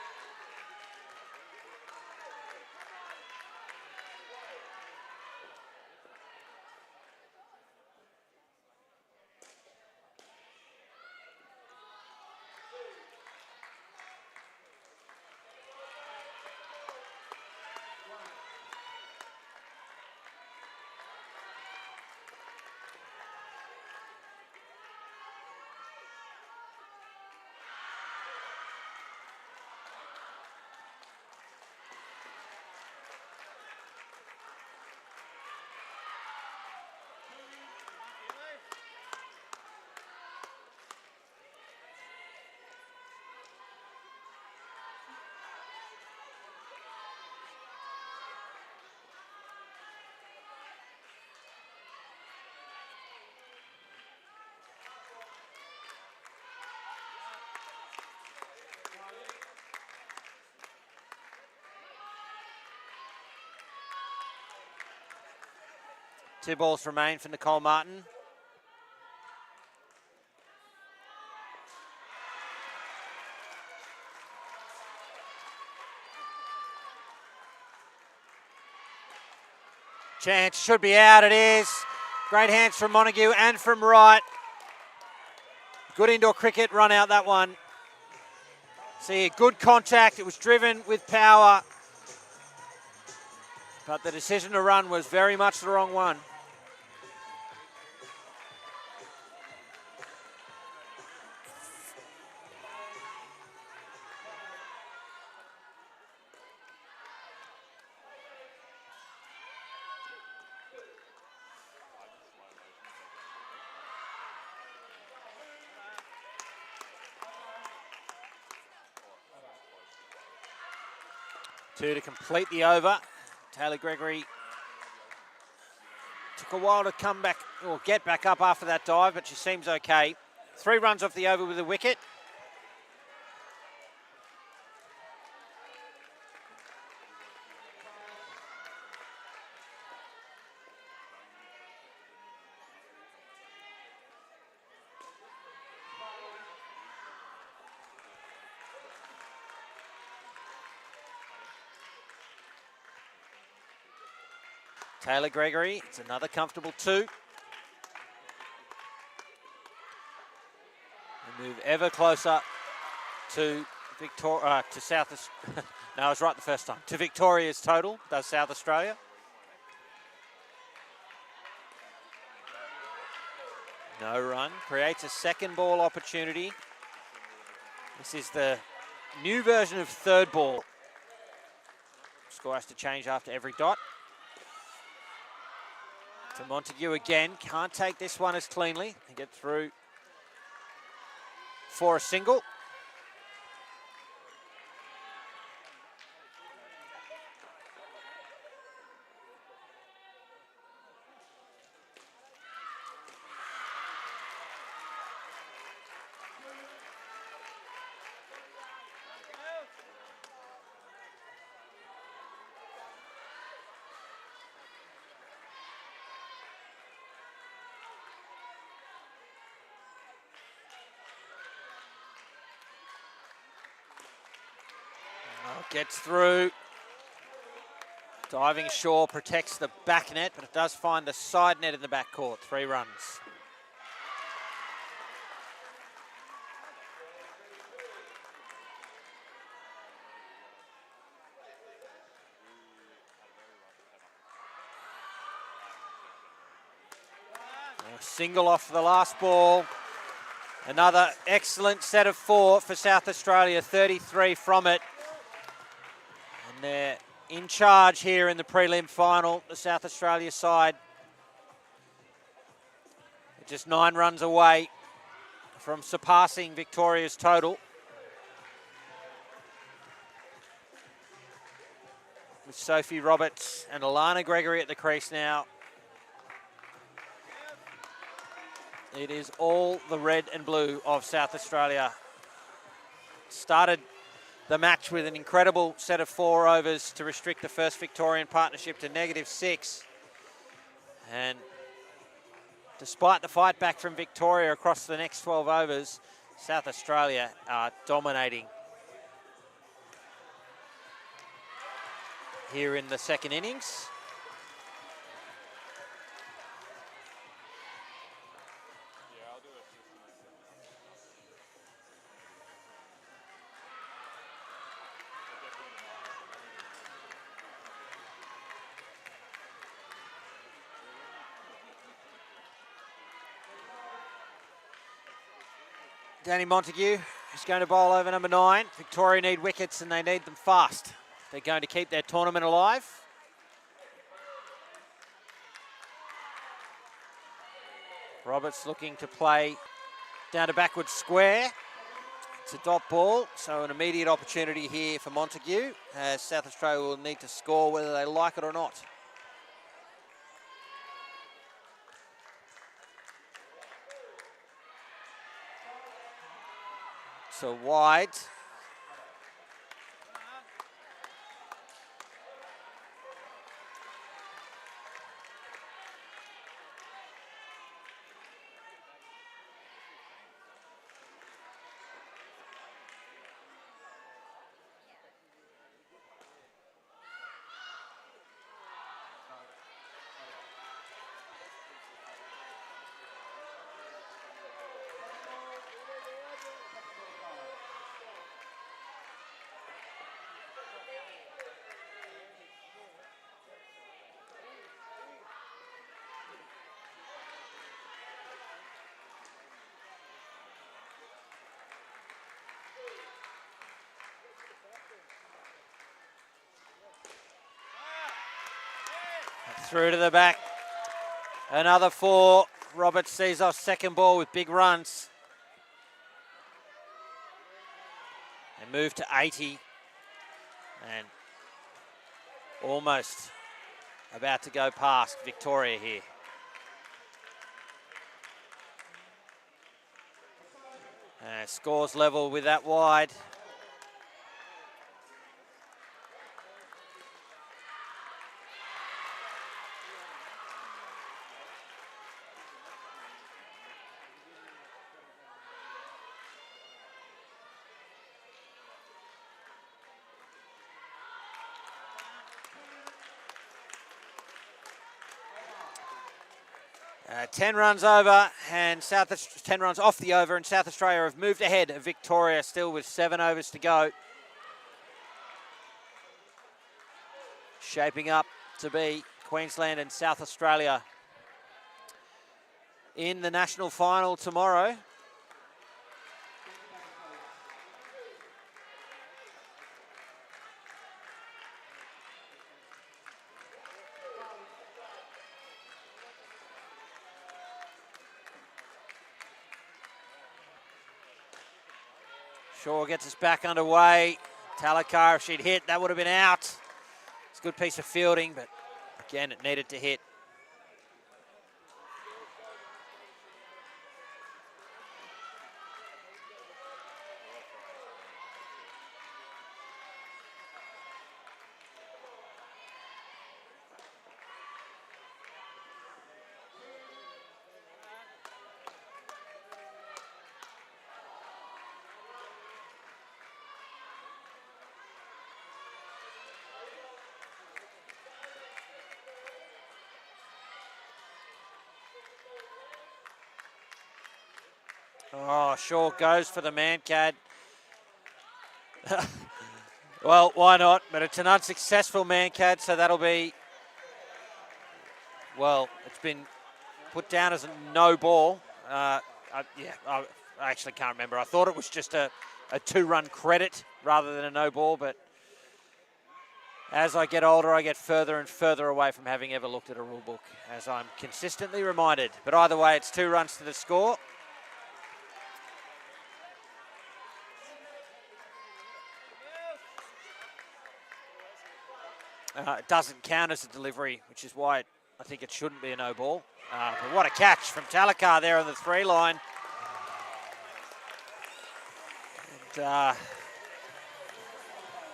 Two balls remain for Nicole Martin. Chance should be out, it is. Great hands from Montague and from Wright. Good indoor cricket, run out that one. See, good contact, it was driven with power. But the decision to run was very much the wrong one. 2 to complete the over. Taylor Gregory took a while to come back or get back up after that dive, but she seems okay. 3 runs off the over with a wicket. Taylor Gregory, it's another comfortable 2. We move ever closer to Victoria, to South. No, I was right the first time. To Victoria's total, does South Australia. No run, creates a second ball opportunity. This is the new version of third ball. Score has to change after every dot. To Montague again, can't take this one as cleanly and get through for a single. Gets through. Diving Shaw protects the back net, but it does find the side net in the back court. 3 runs. A single off the last ball. Another excellent set of 4 for South Australia, 33 from it. And they're in charge here in the prelim final, the South Australia side. They're just 9 runs away from surpassing Victoria's total. With Sophie Roberts and Alana Gregory at the crease now. It is all the red and blue of South Australia. Started the match with an incredible set of 4 overs to restrict the first Victorian partnership to -6. And despite the fight back from Victoria across the next 12 overs, South Australia are dominating here in the second innings. Danny Montague is going to bowl over number 9. Victoria need wickets and they need them fast. They're going to keep their tournament alive. Roberts looking to play down to backward square. It's a dot ball, so an immediate opportunity here for Montague, as South Australia will need to score whether they like it or not. So wide. Through to the back. Another 4. Roberts sees off second ball with big runs. They move to 80. And Almost about to go past Victoria here. Scores level with that wide. Uh, 10 runs over and 10 runs off the over, and South Australia have moved ahead of Victoria, still with 7 overs to go. Shaping up to be Queensland and South Australia in the national final tomorrow. Shaw gets us back underway. Talakar, if she'd hit, that would have been out. It's a good piece of fielding, but again, it needed to hit. Oh, Shaw goes for the man-cad. Well, why not? But it's an unsuccessful man-cad, so that'll be, well, it's been put down as a no ball. I actually can't remember. I thought it was just a 2-run credit rather than a no ball, but as I get older, I get further and further away from having ever looked at a rule book, as I'm consistently reminded. But either way, it's 2 runs to the score. It doesn't count as a delivery, which is why I think it shouldn't be a no ball. But what a catch from Talakar there on the 3 line. And,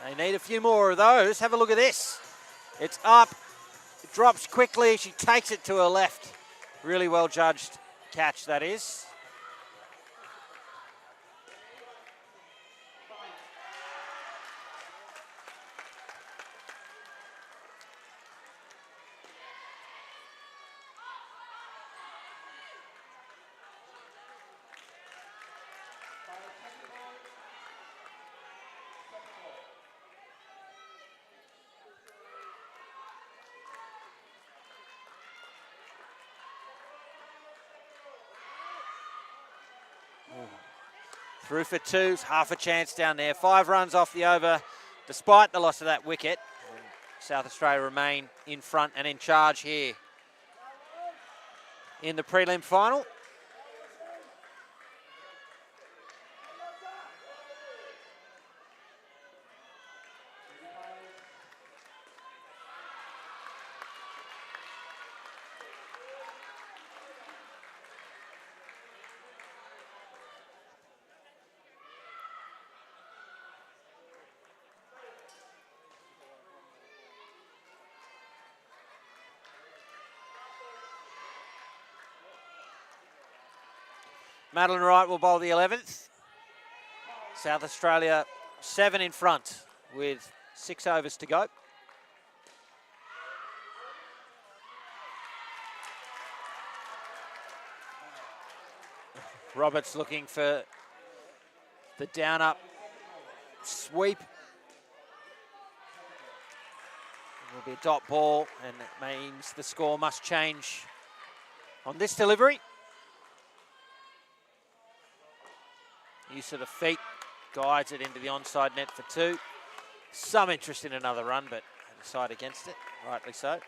they need a few more of those. Have a look at this. It's up, it drops quickly, she takes it to her left. Really well judged catch, that is. Through for 2, half a chance down there. 5 runs off the over, despite the loss of that wicket. And South Australia remain in front and in charge here in the prelim final. Madeline Wright will bowl the 11th. South Australia 7 in front with 6 overs to go. Roberts looking for the down-up sweep. It will be a dot ball, and it means the score must change on this delivery. Use of the feet guides it into the onside net for 2. Some interest in another run, but I decide against it, rightly so.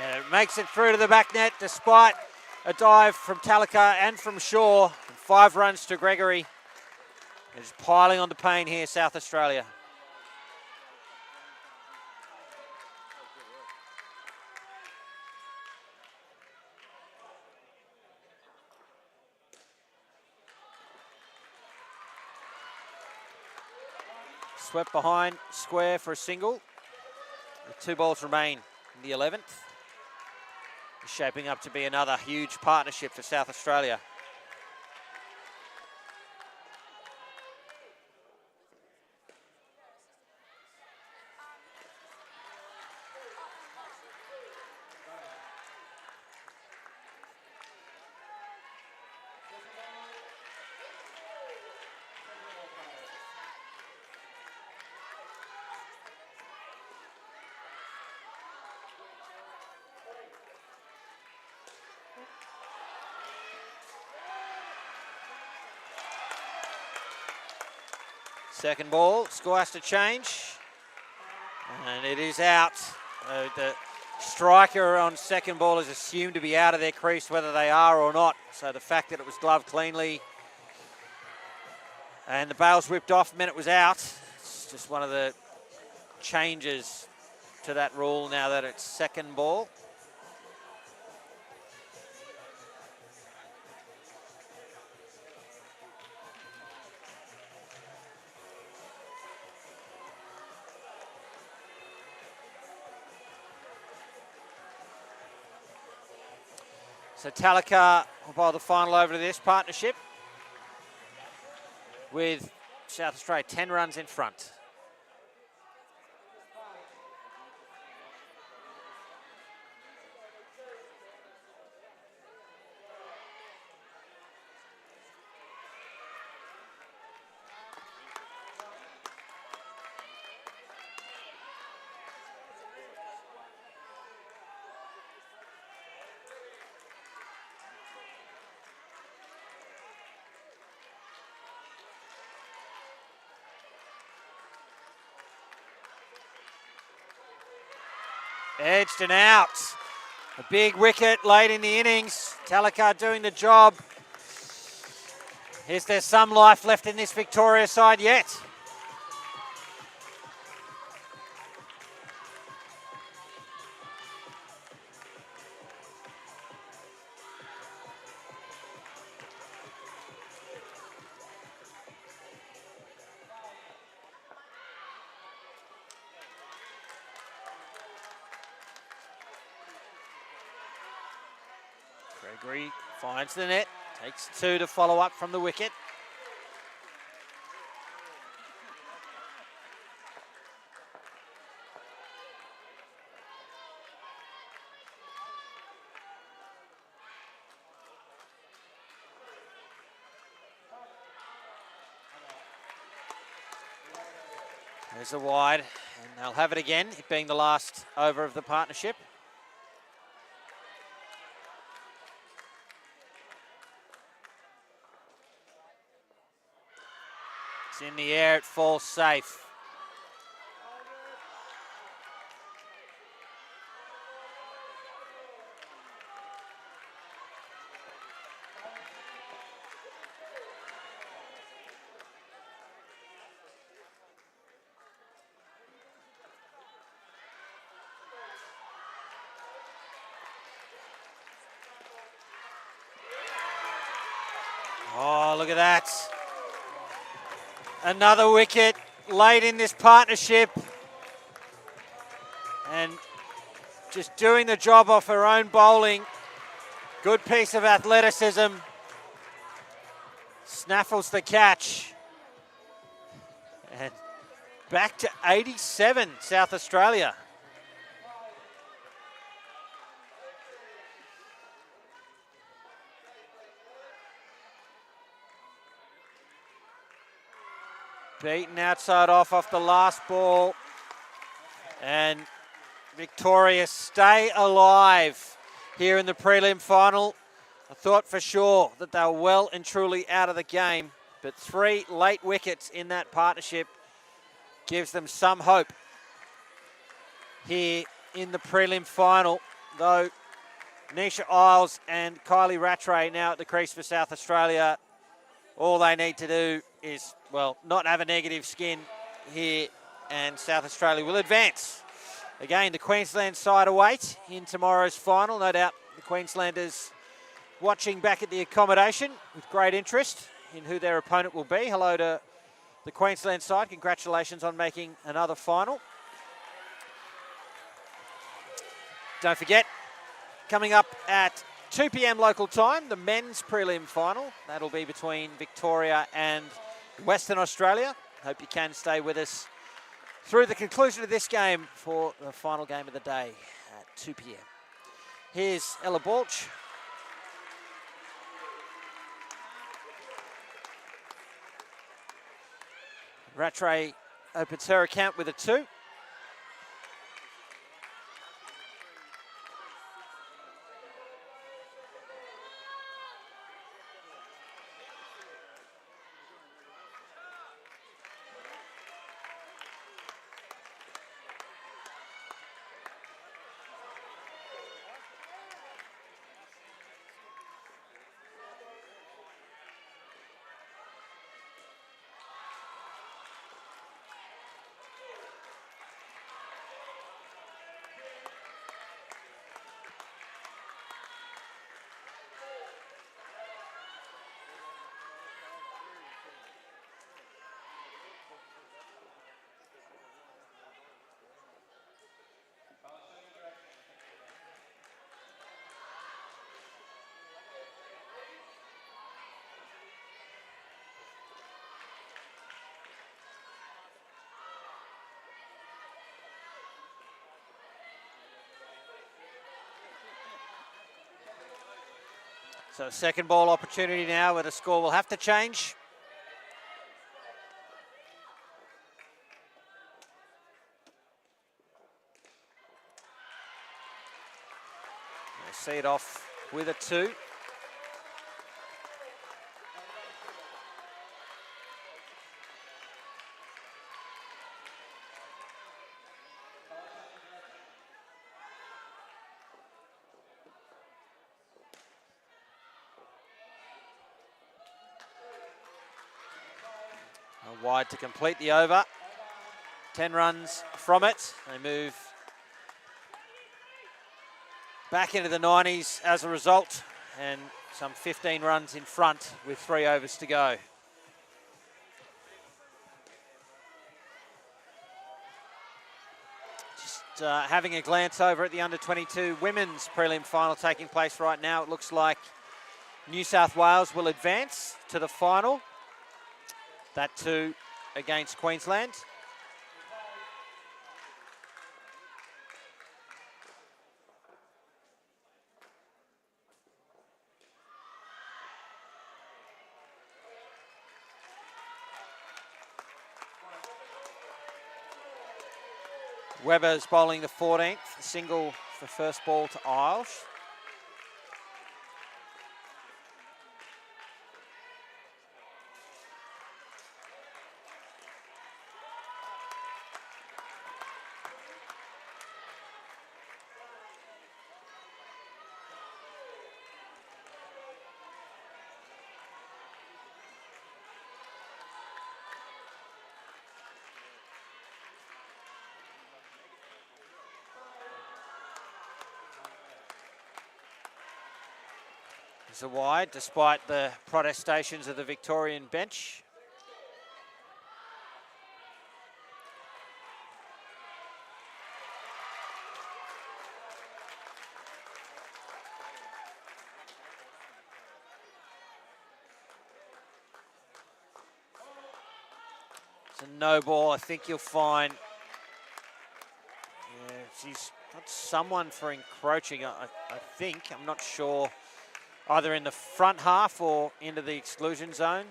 And it makes it through to the back net despite a dive from Talika and from Shaw. 5 runs to Gregory. They're just piling on the pain here, South Australia. Swept behind, square for a single. With 2 balls remain in the 11th. It's shaping up to be another huge partnership for South Australia. Second ball, score has to change. And it is out. The striker on second ball is assumed to be out of their crease, whether they are or not. So the fact that it was gloved cleanly and the bail's whipped off meant it was out. It's just one of the changes to that rule now that it's second ball. So Talika will bowl the final over to this partnership with South Australia 10 runs in front. Edged and out. A big wicket late in the innings. Talika doing the job. Is there some life left in this Victoria side yet? Gregory finds the net, takes 2 to follow up from the wicket. There's a wide, and they'll have it again, it being the last over of the partnership. It's in the air, it falls safe. Oh, look at that. Another wicket late in this partnership. And just doing the job off her own bowling. Good piece of athleticism. Snaffles the catch. And back to 87, South Australia. Beaten outside off the last ball. And Victoria stay alive here in the prelim final. I thought for sure that they were well and truly out of the game, but 3 late wickets in that partnership gives them some hope here in the prelim final. though Nisha Isles and Kylie Rattray now at the crease for South Australia. All they need to do is, well, not have a negative skin here, and South Australia will advance. Again, the Queensland side await in tomorrow's final. No doubt the Queenslanders watching back at the accommodation with great interest in who their opponent will be. Hello to the Queensland side. Congratulations on making another final. Don't forget, coming up at 2 p.m. local time, the men's prelim final. That'll be between Victoria and Western Australia. Hope you can stay with us through the conclusion of this game for the final game of the day at 2 p.m. Here's Ella Balch. Rattray opens her account with a 2. So second ball opportunity now where the score will have to change. They see it off with a 2. Wide to complete the over. 10 runs from it. They move back into the 90s as a result, and some 15 runs in front with 3 overs to go. Just having a glance over at the under-22 women's prelim final taking place right now. It looks like New South Wales will advance to the final. That 2 against Queensland. Webber's bowling the 14th, single for first ball to Isles. It's a wide, despite the protestations of the Victorian bench. It's a no ball. I think you'll find, yeah, she's got someone for encroaching, I think. I'm not sure. Either in the front half or into the exclusion zone.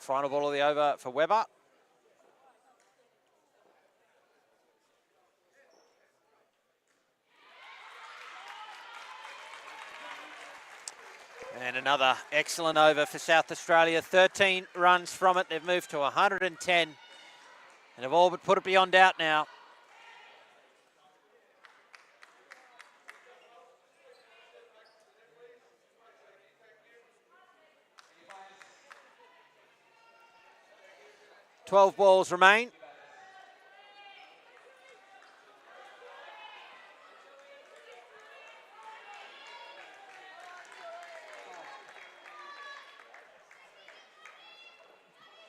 Final ball of the over for Webber. And another excellent over for South Australia. 13 runs from it. They've moved to 110 and have all but put it beyond doubt now. "12 balls remain.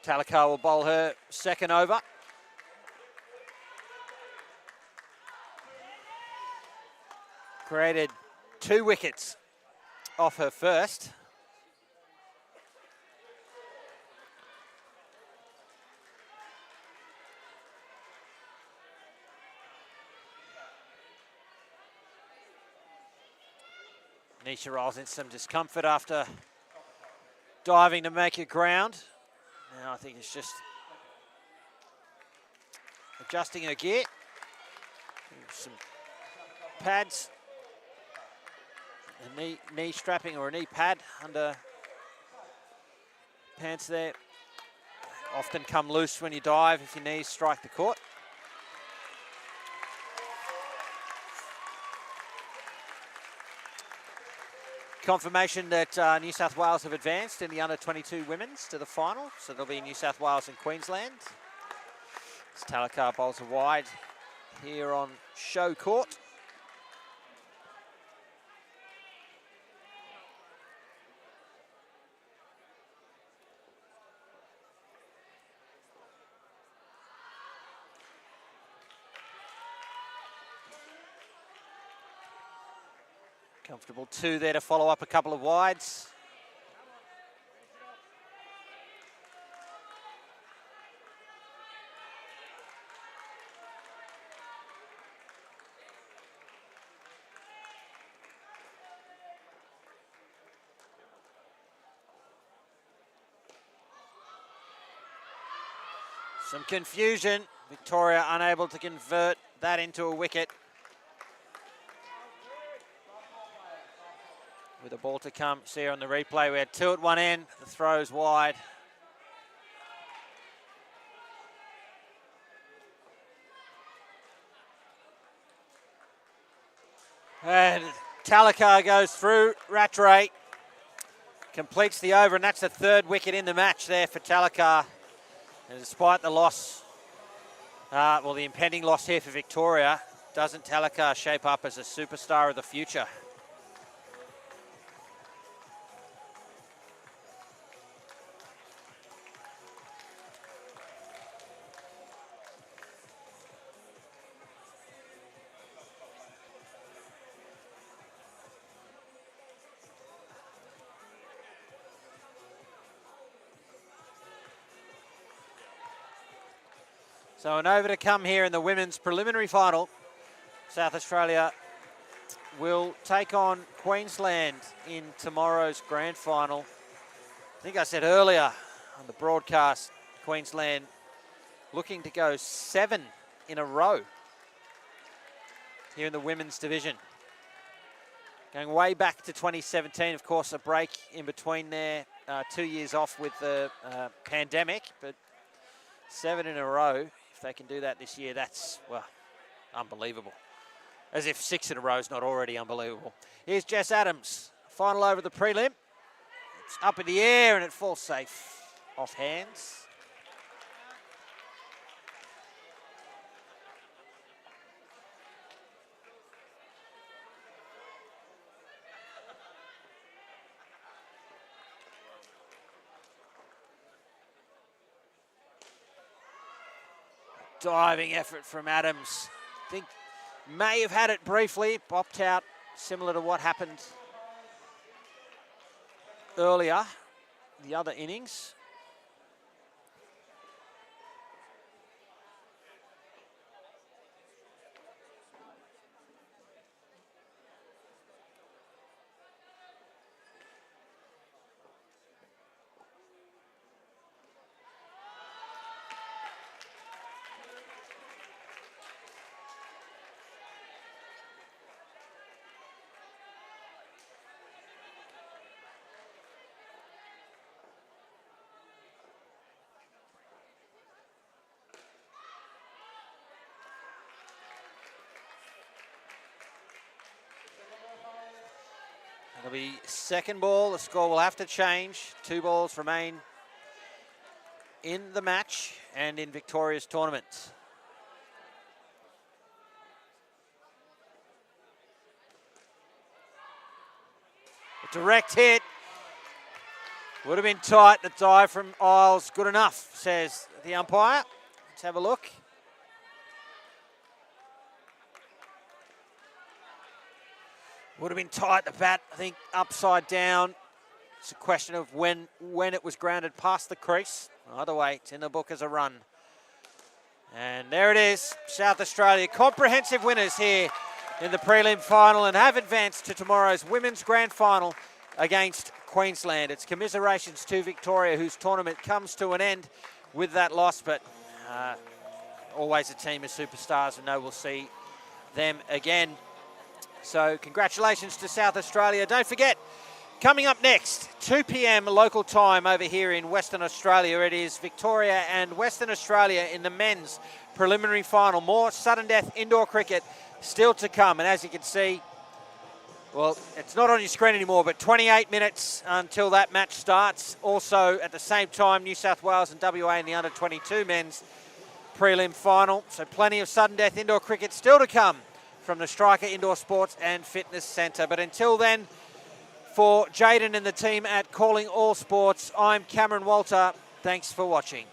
Talakar will bowl her second over. Created 2 wickets off her first. Nisha rolls in some discomfort after diving to make it ground. Now I think it's just adjusting her gear. Some pads, a knee strapping or a knee pad under pants there. Often come loose when you dive if your knees strike the court. Confirmation that New South Wales have advanced in the under-22 women's to the final. So there'll be New South Wales and Queensland. As Talakar bowls a wide here on show court. Comfortable 2 there to follow up a couple of wides. Some confusion. Victoria unable to convert that into a wicket. With a ball to come, see her on the replay. We had 2 at one end, the throw's wide. And Talakar goes through, Rattray completes the over, and that's the 3rd wicket in the match there for Talakar. And despite the loss, the impending loss here for Victoria, doesn't Talakar shape up as a superstar of the future? So an over to come here in the women's preliminary final. South Australia will take on Queensland in tomorrow's grand final. I think I said earlier on the broadcast, Queensland looking to go 7 in a row here in the women's division. Going way back to 2017, of course, a break in between there, 2 years off with the pandemic, but 7 in a row. If they can do that this year, that's, well, unbelievable. As if 6 in a row is not already unbelievable. Here's Jess Adams, final over the prelim. It's up in the air and it falls safe off hands. Diving effort from Adams. I think may have had it briefly, popped out, similar to what happened earlier, the other innings. It'll be second ball. The score will have to change. 2 balls remain in the match and in Victoria's tournament. A direct hit. Would have been tight. The dive from Isles, good enough, says the umpire. Let's have a look. Would have been tight, the bat, I think, upside down. It's a question of when it was grounded past the crease. Either way, it's in the book as a run. And there it is, South Australia, comprehensive winners here in the prelim final and have advanced to tomorrow's women's grand final against Queensland. It's commiserations to Victoria, whose tournament comes to an end with that loss, but always a team of superstars, and know we'll see them again. So congratulations to South Australia. Don't forget, coming up next, 2 p.m. local time over here in Western Australia, it is Victoria and Western Australia in the men's preliminary final. More sudden death indoor cricket still to come. And as you can see, well, it's not on your screen anymore, but 28 minutes until that match starts. Also, at the same time, New South Wales and WA in the under-22 men's prelim final. So plenty of sudden death indoor cricket still to come from the Striker Indoor Sports and Fitness Centre. But until then, for Jaden and the team at Calling All Sports, I'm Cameron Walter. Thanks for watching.